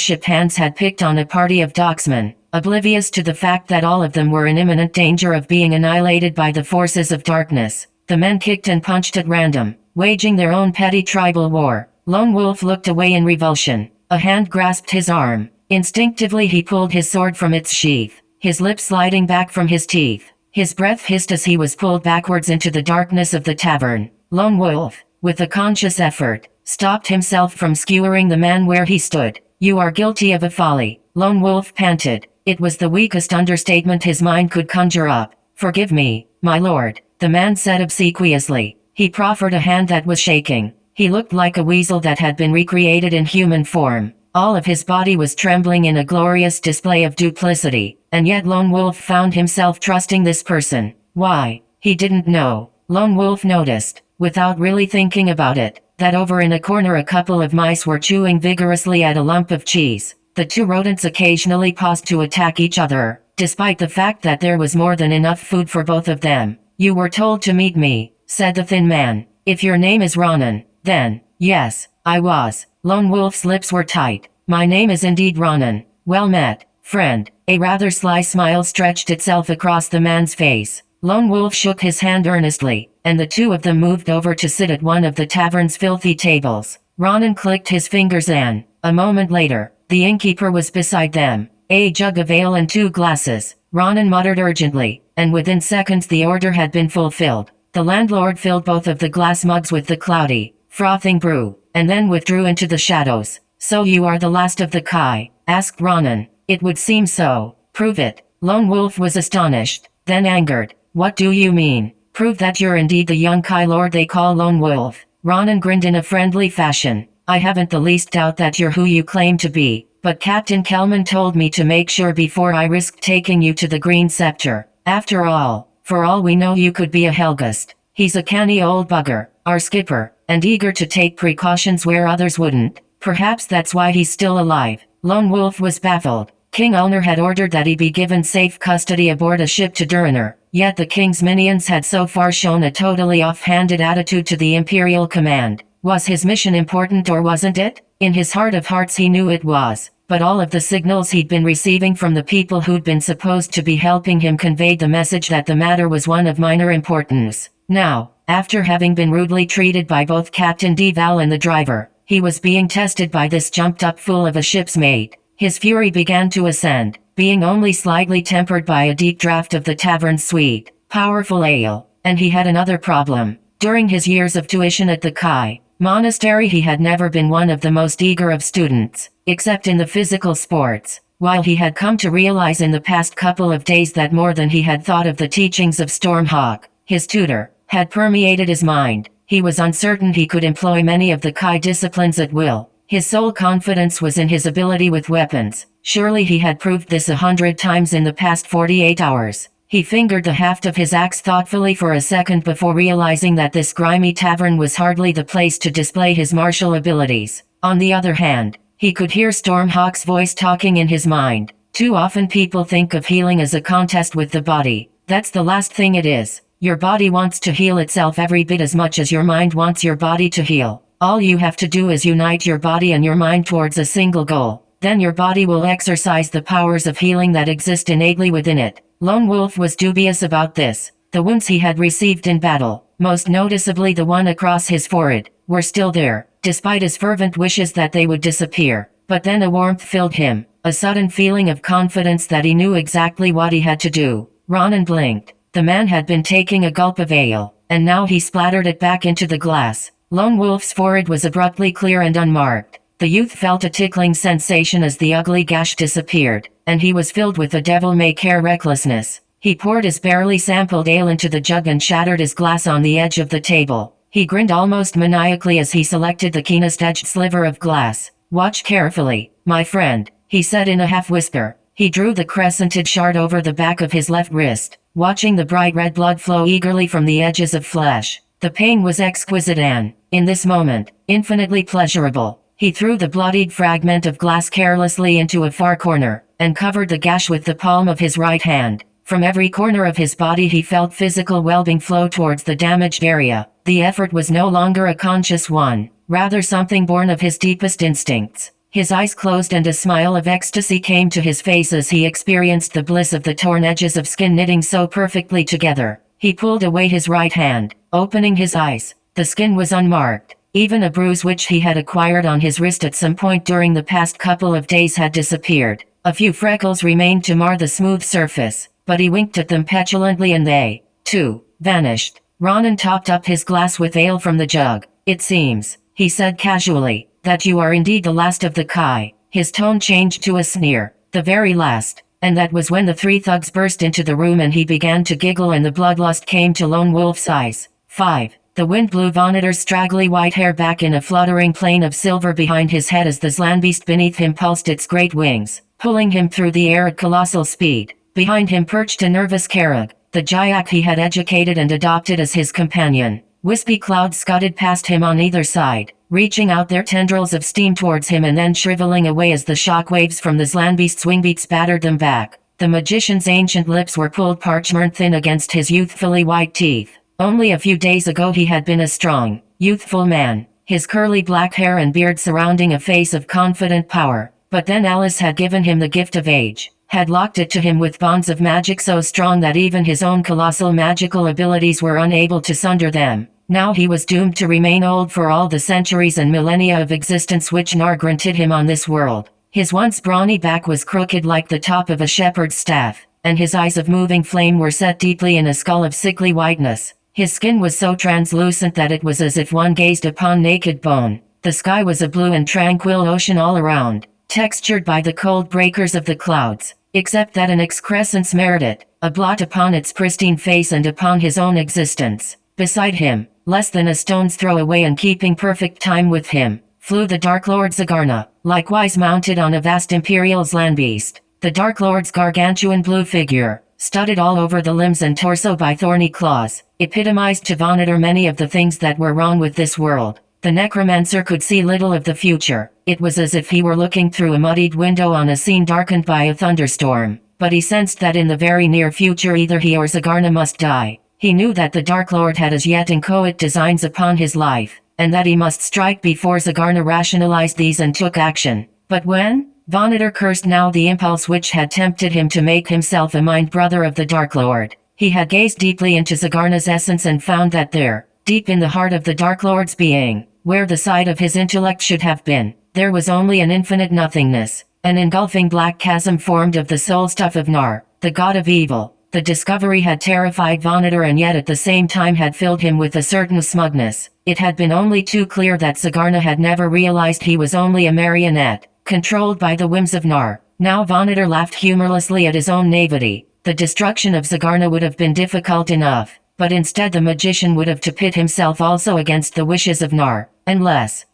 ship hands had picked on a party of docksmen, oblivious to the fact that all of them were in imminent danger of being annihilated by the forces of darkness. The men kicked and punched at random, waging their own petty tribal war. Lone Wolf looked away in revulsion. A hand grasped his arm. Instinctively he pulled his sword from its sheath, his lips sliding back from his teeth. His breath hissed as he was pulled backwards into the darkness of the tavern. Lone Wolf, with a conscious effort, stopped himself from skewering the man where he stood. "You are guilty of a folly," Lone Wolf panted. It was the weakest understatement his mind could conjure up. "Forgive me, my lord," the man said obsequiously. He proffered a hand that was shaking. He looked like a weasel that had been recreated in human form. All of his body was trembling in a glorious display of duplicity, and yet Lone Wolf found himself trusting this person. Why? He didn't know. Lone Wolf noticed, without really thinking about it, that over in a corner a couple of mice were chewing vigorously at a lump of cheese. The two rodents occasionally paused to attack each other, despite the fact that there was more than enough food for both of them. "You were told to meet me," said the thin man. "If your name is Ronan, then, yes, I was." Lone Wolf's lips were tight. "My name is indeed Ronan. Well met, friend." A rather sly smile stretched itself across the man's face. Lone Wolf shook his hand earnestly, and the two of them moved over to sit at one of the tavern's filthy tables. Ronan clicked his fingers and, a moment later, the innkeeper was beside them. "A jug of ale and 2 glasses," Ronan muttered urgently, and within seconds the order had been fulfilled. The landlord filled both of the glass mugs with the cloudy, frothing brew, and then withdrew into the shadows. "So you are the last of the Kai?" asked Ronan. "It would seem so." "Prove it." Lone Wolf was astonished, then angered. "What do you mean?" "Prove that you're indeed the young Kai lord they call Lone Wolf." Ronan grinned in a friendly fashion. "I haven't the least doubt that you're who you claim to be, but Captain Kelman told me to make sure before I risked taking you to the Green Scepter. After all, for all we know you could be a Helgast. He's a canny old bugger, our skipper, and eager to take precautions where others wouldn't. Perhaps that's why he's still alive." Lone Wolf was baffled. King Ulner had ordered that he be given safe custody aboard a ship to Durinur, yet the king's minions had so far shown a totally off-handed attitude to the Imperial command. Was his mission important or wasn't it? In his heart of hearts he knew it was, but all of the signals he'd been receiving from the people who'd been supposed to be helping him conveyed the message that the matter was one of minor importance. Now, after having been rudely treated by both Captain Deval and the driver, he was being tested by this jumped-up fool of a ship's mate. His fury began to ascend, being only slightly tempered by a deep draught of the tavern's sweet, powerful ale. And he had another problem. During his years of tuition at the Kai Monastery he had never been one of the most eager of students, except in the physical sports. While he had come to realize in the past couple of days that more than he had thought of the teachings of Stormhawk, his tutor, had permeated his mind, he was uncertain he could employ many of the Kai disciplines at will. His sole confidence was in his ability with weapons. Surely he had proved this 100 times in the past 48 hours. He fingered the haft of his axe thoughtfully for a second before realizing that this grimy tavern was hardly the place to display his martial abilities. On the other hand, he could hear Stormhawk's voice talking in his mind. Too often people think of healing as a contest with the body. That's the last thing it is. Your body wants to heal itself every bit as much as your mind wants your body to heal. All you have to do is unite your body and your mind towards a single goal. Then your body will exercise the powers of healing that exist innately within it. Lone Wolf was dubious about this. The wounds he had received in battle, most noticeably the one across his forehead, were still there, despite his fervent wishes that they would disappear. But then a warmth filled him, a sudden feeling of confidence that he knew exactly what he had to do. Ronan blinked. The man had been taking a gulp of ale, and now he splattered it back into the glass. Lone Wolf's forehead was abruptly clear and unmarked. The youth felt a tickling sensation as the ugly gash disappeared, and he was filled with a devil-may-care recklessness. He poured his barely sampled ale into the jug and shattered his glass on the edge of the table. He grinned almost maniacally as he selected the keenest-edged sliver of glass. "Watch carefully, my friend," he said in a half-whisper. He drew the crescented shard over the back of his left wrist, watching the bright red blood flow eagerly from the edges of flesh. The pain was exquisite and, in this moment, infinitely pleasurable. He threw the bloodied fragment of glass carelessly into a far corner, and covered the gash with the palm of his right hand. From every corner of his body he felt physical well-being flow towards the damaged area. The effort was no longer a conscious one, rather something born of his deepest instincts. His eyes closed and a smile of ecstasy came to his face as he experienced the bliss of the torn edges of skin knitting so perfectly together. He pulled away his right hand, opening his eyes. The skin was unmarked. Even a bruise which he had acquired on his wrist at some point during the past couple of days had disappeared. A few freckles remained to mar the smooth surface, but he winked at them petulantly and they, too, vanished. Ronan topped up his glass with ale from the jug. "It seems," he said casually, "that you are indeed the last of the Kai." His tone changed to a sneer. "The very last." And that was when the three thugs burst into the room and he began to giggle and the bloodlust came to Lone Wolf's eyes. 5. The wind blew Vonnetor's straggly white hair back in a fluttering plane of silver behind his head as the Zlanbeast beneath him pulsed its great wings, pulling him through the air at colossal speed. Behind him perched a nervous Karag, the Jyak he had educated and adopted as his companion. Wispy clouds scudded past him on either side, reaching out their tendrils of steam towards him and then shriveling away as the shock waves from the Zlanbeast's wingbeats battered them back. The magician's ancient lips were pulled parchment thin against his youthfully white teeth. Only a few days ago he had been a strong, youthful man, his curly black hair and beard surrounding a face of confident power. But then Alice had given him the gift of age, had locked it to him with bonds of magic so strong that even his own colossal magical abilities were unable to sunder them. Now he was doomed to remain old for all the centuries and millennia of existence which Nar granted him on this world. His once brawny back was crooked like the top of a shepherd's staff, and his eyes of moving flame were set deeply in a skull of sickly whiteness. His skin was so translucent that it was as if one gazed upon naked bone. The sky was a blue and tranquil ocean all around, textured by the cold breakers of the clouds, except that an excrescence mirrored it, a blot upon its pristine face and upon his own existence. Beside him, less than a stone's throw away and keeping perfect time with him, flew the Dark Lord Zagarna, likewise mounted on a vast imperial Zlanbeast. The Dark Lord's gargantuan blue figure, studded all over the limbs and torso by thorny claws, epitomized to Vonator many of the things that were wrong with this world. The necromancer could see little of the future. It was as if he were looking through a muddied window on a scene darkened by a thunderstorm. But he sensed that in the very near future either he or Zagarna must die. He knew that the Dark Lord had as yet inchoate designs upon his life, and that he must strike before Zagarna rationalized these and took action. But when? Vonator cursed now the impulse which had tempted him to make himself a mind-brother of the Dark Lord. He had gazed deeply into Zagarna's essence and found that there, deep in the heart of the Dark Lord's being, where the side of his intellect should have been, there was only an infinite nothingness, an engulfing black chasm formed of the soul stuff of Nar, the god of evil. The discovery had terrified Vonator and yet at the same time had filled him with a certain smugness. It had been only too clear that Zagarna had never realized he was only a marionette, controlled by the whims of Nar. Now Vonator laughed humorlessly at his own naivety. The destruction of Zagarna would have been difficult enough, but instead the magician would have to pit himself also against the wishes of Nar. Unless,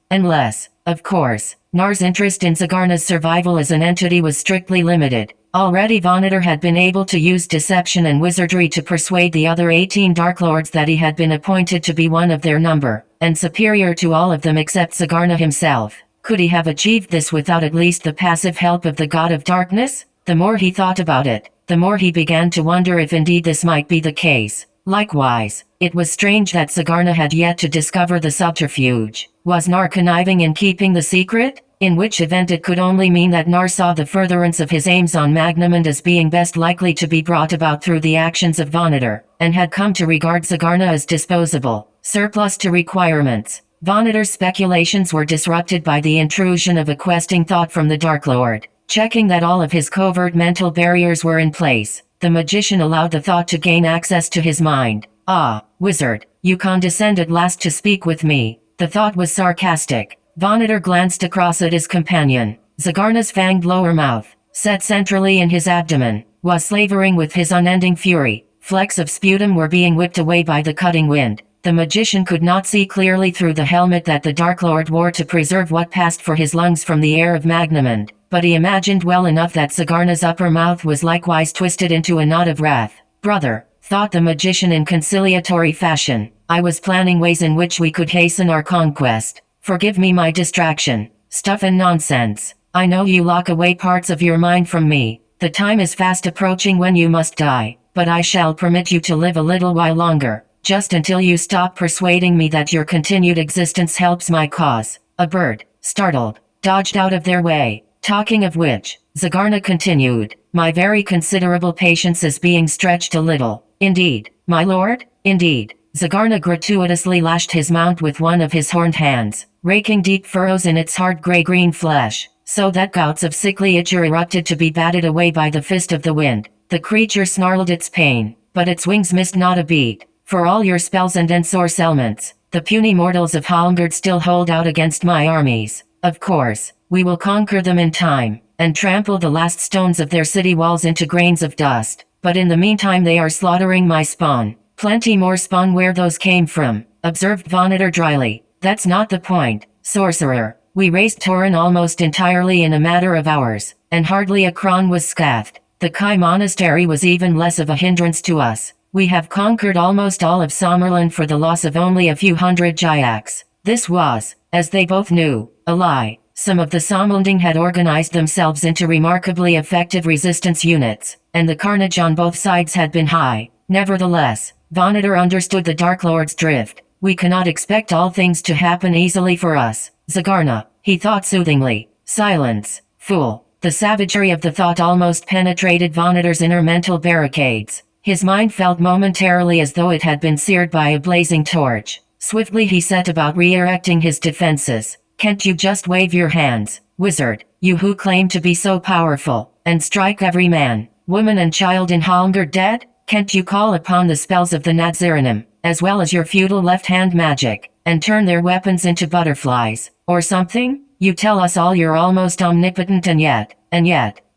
of course, Nar's interest in Zagarna's survival as an entity was strictly limited. Already Vonator had been able to use deception and wizardry to persuade the other 18 Dark Lords that he had been appointed to be one of their number, and superior to all of them except Zagarna himself. Could he have achieved this without at least the passive help of the God of Darkness? The more he thought about it, the more he began to wonder if indeed this might be the case. Likewise, it was strange that Zagarna had yet to discover the subterfuge. Was Nar conniving in keeping the secret? In which event it could only mean that Nar saw the furtherance of his aims on Magnamund as being best likely to be brought about through the actions of Vonator, and had come to regard Zagarna as disposable, surplus to requirements. Vonator's speculations were disrupted by the intrusion of a questing thought from the Dark Lord. Checking that all of his covert mental barriers were in place, the magician allowed the thought to gain access to his mind. "Ah, wizard, you condescend at last to speak with me." The thought was sarcastic. Vonator glanced across at his companion. Zagarna's fanged lower mouth, set centrally in his abdomen, was slavering with his unending fury. Flecks of sputum were being whipped away by the cutting wind. The magician could not see clearly through the helmet that the Dark Lord wore to preserve what passed for his lungs from the air of Magnamund, but he imagined well enough that Zagarna's upper mouth was likewise twisted into a knot of wrath. "Brother," thought the magician in conciliatory fashion, "I was planning ways in which we could hasten our conquest. Forgive me my distraction. Stuff and nonsense. I know you lock away parts of your mind from me. The time is fast approaching when you must die, but I shall permit you to live a little while longer, just until you stop persuading me that your continued existence helps my cause." A bird, startled, dodged out of their way. "Talking of which," Zagarna continued, "my very considerable patience is being stretched a little." "Indeed, my lord? Indeed." Zagarna gratuitously lashed his mount with one of his horned hands, raking deep furrows in its hard gray-green flesh, so that gouts of sickly itch erupted to be batted away by the fist of the wind. The creature snarled its pain, but its wings missed not a beat. "For all your spells and ensorcelments, the puny mortals of Halmgard still hold out against my armies. Of course, we will conquer them in time, and trample the last stones of their city walls into grains of dust, but in the meantime they are slaughtering my spawn. Plenty more spawn where those came from," observed Vonator dryly. "That's not the point, sorcerer. We razed Torin almost entirely in a matter of hours, and hardly a Kron was scathed. The Kai Monastery was even less of a hindrance to us. We have conquered almost all of Sommerland for the loss of only a few hundred Jayaks. This was, as they both knew, a lie. Some of the Somalding had organized themselves into remarkably effective resistance units, and the carnage on both sides had been high. Nevertheless, Vonator understood the Dark Lord's drift. We cannot expect all things to happen easily for us, Zagarna, he thought soothingly. Silence, fool. The savagery of the thought almost penetrated Vonator's inner mental barricades. His mind felt momentarily as though it had been seared by a blazing torch. Swiftly he set about re-erecting his defenses. Can't you just wave your hands, wizard, you who claim to be so powerful, and strike every man, woman and child in Halmgard dead? Can't you call upon the spells of the Naziranim, as well as your feudal left-hand magic, and turn their weapons into butterflies, or something? You tell us all you're almost omnipotent and yet,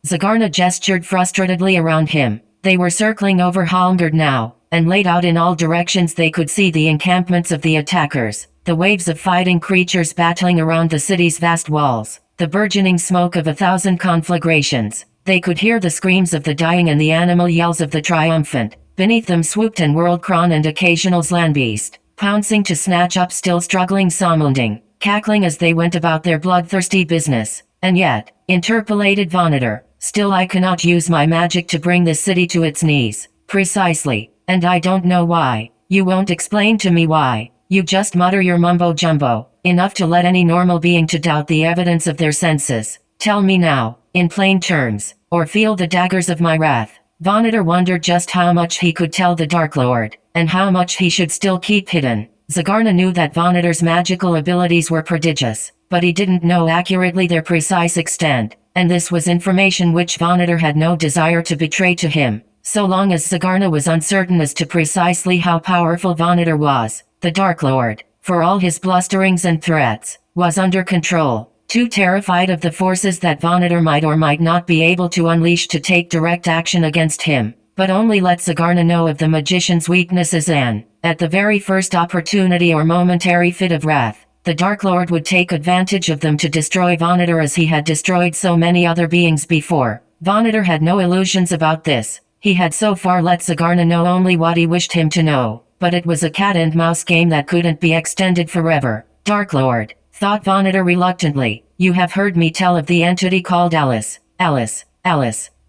Zagarna gestured frustratedly around him. They were circling over Halmgard now, and laid out in all directions they could see the encampments of the attackers, the waves of fighting creatures battling around the city's vast walls, the burgeoning smoke of 1,000 conflagrations. They could hear the screams of the dying and the animal yells of the triumphant. Beneath them swooped and whirled Kron and occasional Slanbeast, pouncing to snatch up still struggling Somalding, cackling as they went about their bloodthirsty business. And yet, interpolated Vonator, still I cannot use my magic to bring this city to its knees. Precisely, and I don't know why. You won't explain to me why. You just mutter your mumbo-jumbo, enough to let any normal being to doubt the evidence of their senses. Tell me now, in plain terms, or feel the daggers of my wrath. Vonator wondered just how much he could tell the Dark Lord, and how much he should still keep hidden. Zagarna knew that Vonator's magical abilities were prodigious, but he didn't know accurately their precise extent, and this was information which Vonator had no desire to betray to him. So long as Zagarna was uncertain as to precisely how powerful Vonator was, the Dark Lord, for all his blusterings and threats, was under control. Too terrified of the forces that Vonator might or might not be able to unleash to take direct action against him, but only let Zagarna know of the magician's weaknesses and, at the very first opportunity or momentary fit of wrath, the Dark Lord would take advantage of them to destroy Vonator as he had destroyed so many other beings before. Vonator had no illusions about this. He had so far let Zagarna know only what he wished him to know, but it was a cat-and-mouse game that couldn't be extended forever. Dark Lord, thought Vonator reluctantly, you have heard me tell of the entity called Alice. Alice.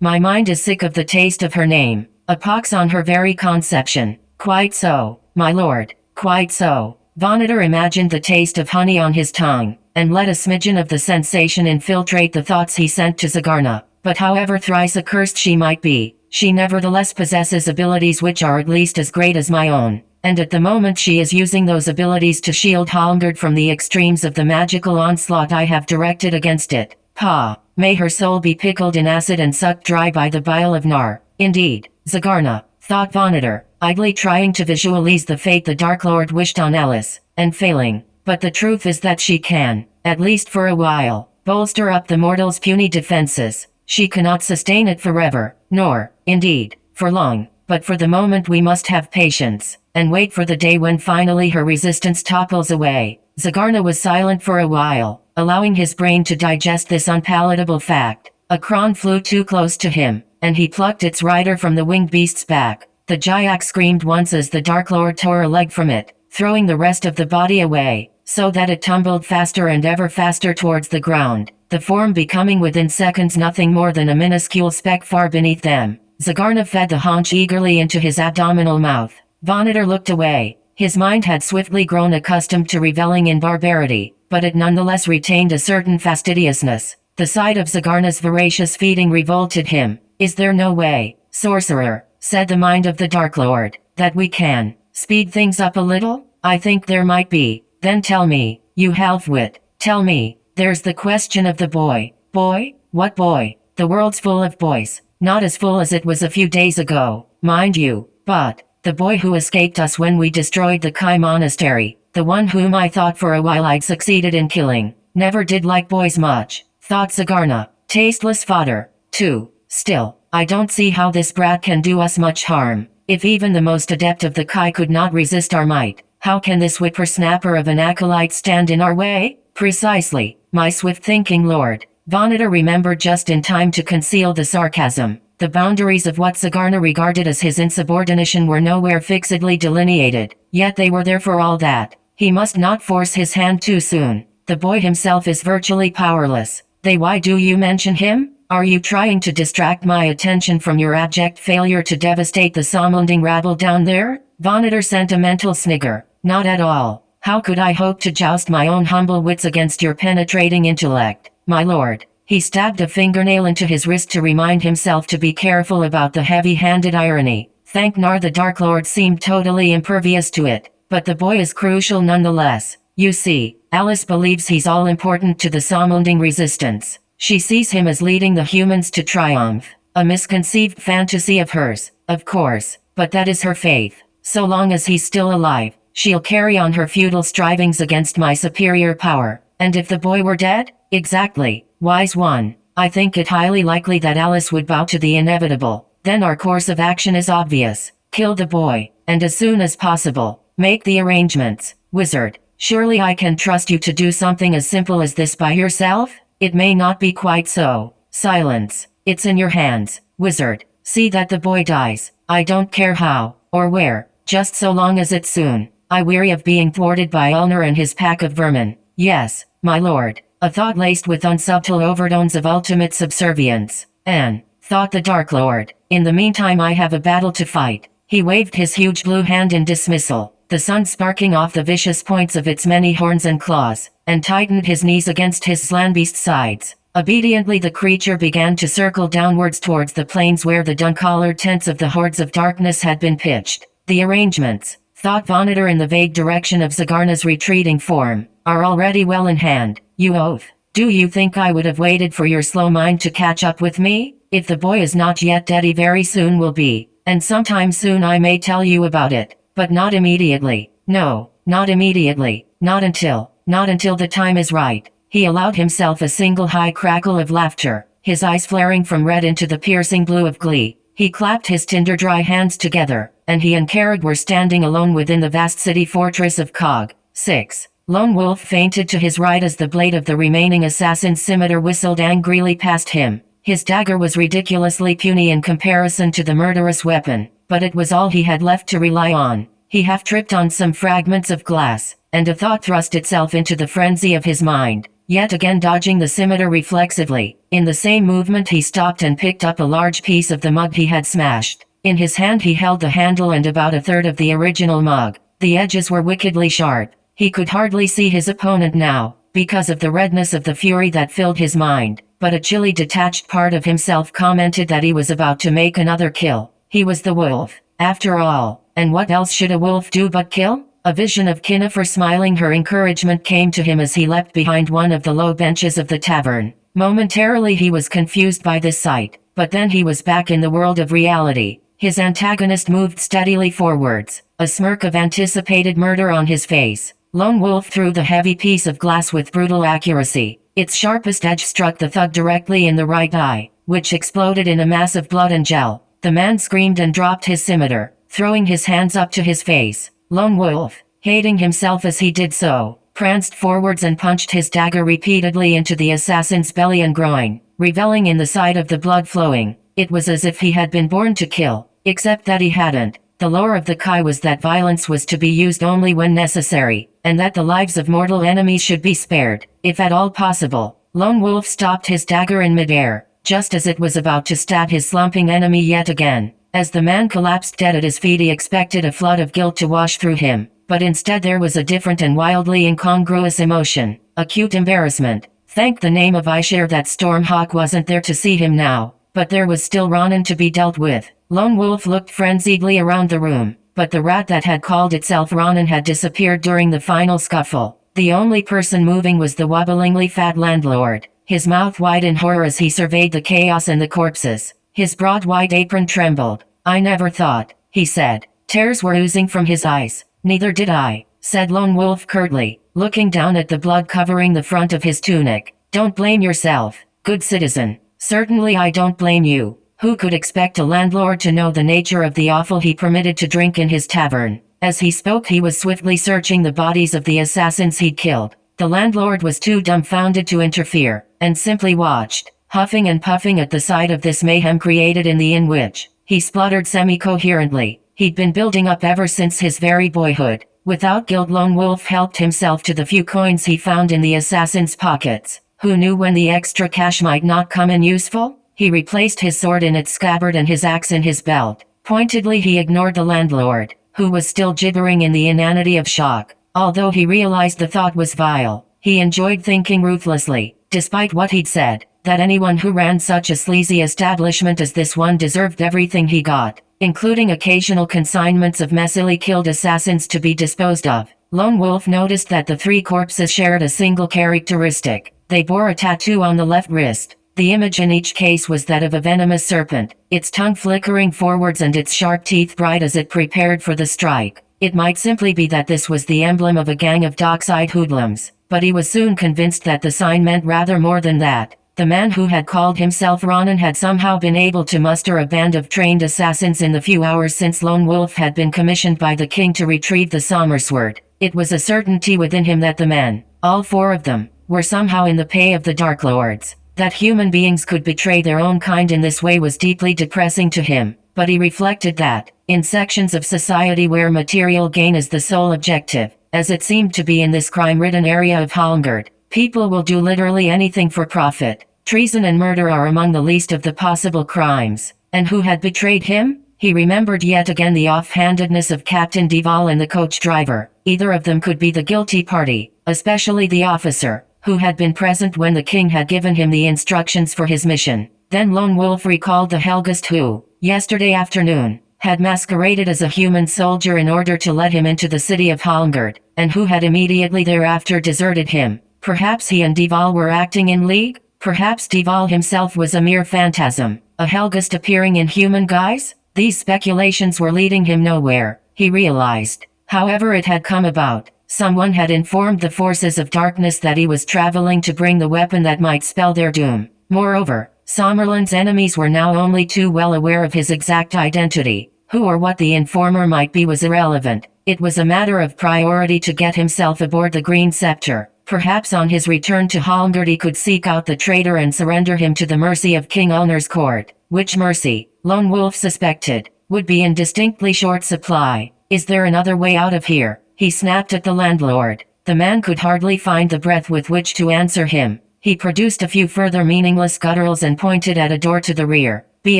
My mind is sick of the taste of her name. A pox on her very conception. Quite so, my lord, quite so. Vonator imagined the taste of honey on his tongue, and let a smidgen of the sensation infiltrate the thoughts he sent to Zagarna. But however thrice accursed she might be, she nevertheless possesses abilities which are at least as great as my own, and at the moment she is using those abilities to shield Halmgard from the extremes of the magical onslaught I have directed against it. Pah! May her soul be pickled in acid and sucked dry by the bile of Nar. Indeed, Zagarna, thought Vonator, idly trying to visualize the fate the Dark Lord wished on Alice, and failing. But the truth is that she can, at least for a while, bolster up the mortal's puny defenses. She cannot sustain it forever, nor, indeed, for long, but for the moment we must have patience, and wait for the day when finally her resistance topples away. Zagarna was silent for a while, allowing his brain to digest this unpalatable fact. A Kron flew too close to him, and he plucked its rider from the winged beast's back. The Jyak screamed once as the Dark Lord tore a leg from it, throwing the rest of the body away, so that it tumbled faster and ever faster towards the ground, the form becoming within seconds nothing more than a minuscule speck far beneath them. Zagarna fed the haunch eagerly into his abdominal mouth. Vonator looked away. His mind had swiftly grown accustomed to reveling in barbarity, but it nonetheless retained a certain fastidiousness. The sight of Zagarna's voracious feeding revolted him. Is there no way, sorcerer, said the mind of the Dark Lord, that we can speed things up a little? I think there might be. Then tell me, you half-wit, tell me. There's the question of the boy. Boy? What boy? The world's full of boys. Not as full as it was a few days ago, mind you, but the boy who escaped us when we destroyed the Kai Monastery, the one whom I thought for a while I'd succeeded in killing, never did like boys much, thought Zagarna. Tasteless fodder, too. Still, I don't see how this brat can do us much harm. If even the most adept of the Kai could not resist our might, how can this whippersnapper of an acolyte stand in our way? Precisely, my swift-thinking lord. Vonator remembered just in time to conceal the sarcasm. The boundaries of what Zagarna regarded as his insubordination were nowhere fixedly delineated, yet they were there for all that. He must not force his hand too soon. The boy himself is virtually powerless. Why do you mention him? Are you trying to distract my attention from your abject failure to devastate the Somunding rabble down there? Vonator sent a mental snigger. Not at all. How could I hope to joust my own humble wits against your penetrating intellect, my lord? He stabbed a fingernail into his wrist to remind himself to be careful about the heavy-handed irony. Thank Nar, the Dark Lord seemed totally impervious to it. But the boy is crucial nonetheless. You see, Alice believes he's all-important to the Somunding resistance. She sees him as leading the humans to triumph. A misconceived fantasy of hers, of course, but that is her faith. So long as he's still alive, she'll carry on her futile strivings against my superior power. And if the boy were dead? Exactly, wise one. I think it highly likely that Alice would bow to the inevitable. Then our course of action is obvious. Kill the boy, and as soon as possible, make the arrangements. Wizard, surely I can trust you to do something as simple as this by yourself? It may not be quite so. Silence. It's in your hands, wizard. See that the boy dies. I don't care how, or where, just so long as it's soon. I weary of being thwarted by Ulnar and his pack of vermin. Yes, my lord. A thought laced with unsubtle overtones of ultimate subservience. Anne, thought the Dark Lord. In the meantime I have a battle to fight. He waved his huge blue hand in dismissal, the sun sparking off the vicious points of its many horns and claws, and tightened his knees against his slanbeast sides. Obediently the creature began to circle downwards towards the plains where the dun-collared tents of the hordes of darkness had been pitched. The arrangements, thought Vonator in the vague direction of Zagarna's retreating form, are already well in hand. You oath. Do you think I would have waited for your slow mind to catch up with me? If the boy is not yet dead, he very soon will be, and sometime soon I may tell you about it, but not immediately. No, not immediately, not until the time is right. He allowed himself a single high crackle of laughter, his eyes flaring from red into the piercing blue of glee. He clapped his tinder dry hands together, and he and Carrag were standing alone within the vast city fortress of Cog. 6. Lone Wolf fainted to his right as the blade of the remaining assassin's scimitar whistled angrily past him. His dagger was ridiculously puny in comparison to the murderous weapon, but it was all he had left to rely on. He half tripped on some fragments of glass, and a thought thrust itself into the frenzy of his mind. Yet again dodging the scimitar reflexively, in the same movement he stopped and picked up a large piece of the mug he had smashed. In his hand he held the handle and about a third of the original mug. The edges were wickedly sharp. He could hardly see his opponent now, because of the redness of the fury that filled his mind, but a chilly detached part of himself commented that he was about to make another kill. He was the wolf, after all, and what else should a wolf do but kill? A vision of Kinnifer smiling her encouragement came to him as he leapt behind one of the low benches of the tavern. Momentarily he was confused by this sight, but then he was back in the world of reality. His antagonist moved steadily forwards, a smirk of anticipated murder on his face. Lone Wolf threw the heavy piece of glass with brutal accuracy. Its sharpest edge struck the thug directly in the right eye, which exploded in a mass of blood and gel. The man screamed and dropped his scimitar, throwing his hands up to his face. Lone Wolf, hating himself as he did so, pranced forwards and punched his dagger repeatedly into the assassin's belly and groin, reveling in the sight of the blood flowing. It was as if he had been born to kill, except that he hadn't. The lore of the Kai was that violence was to be used only when necessary, and that the lives of mortal enemies should be spared, if at all possible. Lone Wolf stopped his dagger in midair, just as it was about to stab his slumping enemy yet again. As the man collapsed dead at his feet, he expected a flood of guilt to wash through him, but instead there was a different and wildly incongruous emotion, acute embarrassment. Thank the name of Aishare that Stormhawk wasn't there to see him now, but there was still Ronan to be dealt with. Lone Wolf looked frenziedly around the room, but the rat that had called itself Ronan had disappeared during the final scuffle. The only person moving was the wobblingly fat landlord, his mouth wide in horror as he surveyed the chaos and the corpses. His broad white apron trembled. I never thought, he said. Tears were oozing from his eyes. Neither did I, said Lone Wolf curtly, looking down at the blood covering the front of his tunic. Don't blame yourself, good citizen. Certainly I don't blame you. Who could expect a landlord to know the nature of the offal he permitted to drink in his tavern? As he spoke he was swiftly searching the bodies of the assassins he'd killed. The landlord was too dumbfounded to interfere, and simply watched, huffing and puffing at the sight of this mayhem created in the inn which, he spluttered semi-coherently, he'd been building up ever since his very boyhood. Without guilt, Lone Wolf helped himself to the few coins he found in the assassin's pockets. Who knew when the extra cash might not come in useful? He replaced his sword in its scabbard and his axe in his belt. Pointedly he ignored the landlord, who was still gibbering in the inanity of shock. Although he realized the thought was vile, he enjoyed thinking ruthlessly, despite what he'd said, that anyone who ran such a sleazy establishment as this one deserved everything he got, including occasional consignments of messily killed assassins to be disposed of. Lone Wolf noticed that the three corpses shared a single characteristic. They bore a tattoo on the left wrist. The image in each case was that of a venomous serpent, its tongue flickering forwards and its sharp teeth bright as it prepared for the strike. It might simply be that this was the emblem of a gang of dockside hoodlums, but he was soon convinced that the sign meant rather more than that. The man who had called himself Ronan had somehow been able to muster a band of trained assassins in the few hours since Lone Wolf had been commissioned by the king to retrieve the Somersword. It was a certainty within him that the men, all four of them, were somehow in the pay of the Dark Lords. That human beings could betray their own kind in this way was deeply depressing to him, but he reflected that, in sections of society where material gain is the sole objective, as it seemed to be in this crime-ridden area of Holmgard, people will do literally anything for profit. Treason and murder are among the least of the possible crimes. And who had betrayed him? He remembered yet again the offhandedness of Captain Duval and the coach driver. Either of them could be the guilty party, especially the officer, who had been present when the king had given him the instructions for his mission. Then Lone Wolf recalled the Helgast who, yesterday afternoon, had masqueraded as a human soldier in order to let him into the city of Holmgard, and who had immediately thereafter deserted him. Perhaps he and Duval were acting in league? Perhaps Duval himself was a mere phantasm, a Helgast appearing in human guise? These speculations were leading him nowhere, he realized. However it had come about, someone had informed the forces of darkness that he was traveling to bring the weapon that might spell their doom. Moreover, Sommerland's enemies were now only too well aware of his exact identity. Who or what the informer might be was irrelevant. It was a matter of priority to get himself aboard the Green Scepter. Perhaps on his return to Holmgard he could seek out the traitor and surrender him to the mercy of King Ulnar's court. Which mercy, Lone Wolf suspected, would be in distinctly short supply. Is there another way out of here? He snapped at the landlord. The man could hardly find the breath with which to answer him. He produced a few further meaningless gutturals and pointed at a door to the rear. Be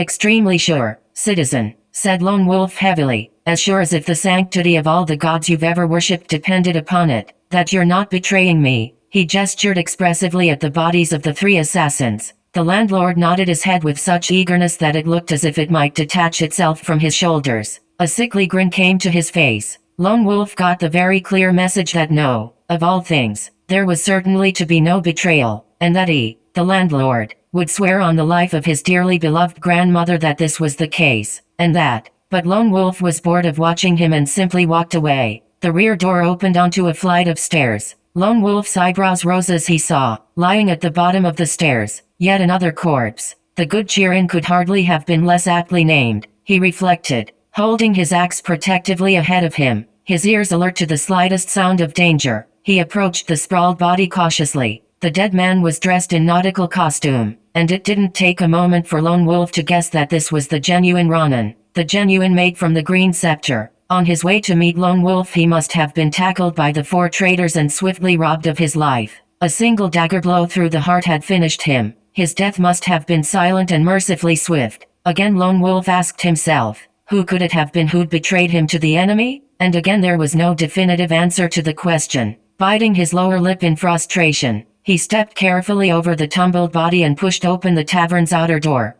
extremely sure, citizen, said Lone Wolf heavily, as sure as if the sanctity of all the gods you've ever worshipped depended upon it, that you're not betraying me. He gestured expressively at the bodies of the three assassins. The landlord nodded his head with such eagerness that it looked as if it might detach itself from his shoulders. A sickly grin came to his face. Lone Wolf got the very clear message that no, of all things, there was certainly to be no betrayal, and that he, the landlord, would swear on the life of his dearly beloved grandmother that this was the case, and that. But Lone Wolf was bored of watching him and simply walked away. The rear door opened onto a flight of stairs. Lone Wolf's eyebrows rose as he saw, lying at the bottom of the stairs, yet another corpse. The Good Cheerin could hardly have been less aptly named, he reflected, holding his axe protectively ahead of him, his ears alert to the slightest sound of danger. He approached the sprawled body cautiously. The dead man was dressed in nautical costume, and it didn't take a moment for Lone Wolf to guess that this was the genuine Ronan, the genuine mate from the Green Scepter. On his way to meet Lone Wolf he must have been tackled by the four traitors and swiftly robbed of his life. A single dagger blow through the heart had finished him. His death must have been silent and mercifully swift. Again Lone Wolf asked himself, who could it have been who'd betrayed him to the enemy? And again there was no definitive answer to the question. Biting his lower lip in frustration, he stepped carefully over the tumbled body and pushed open the tavern's outer door.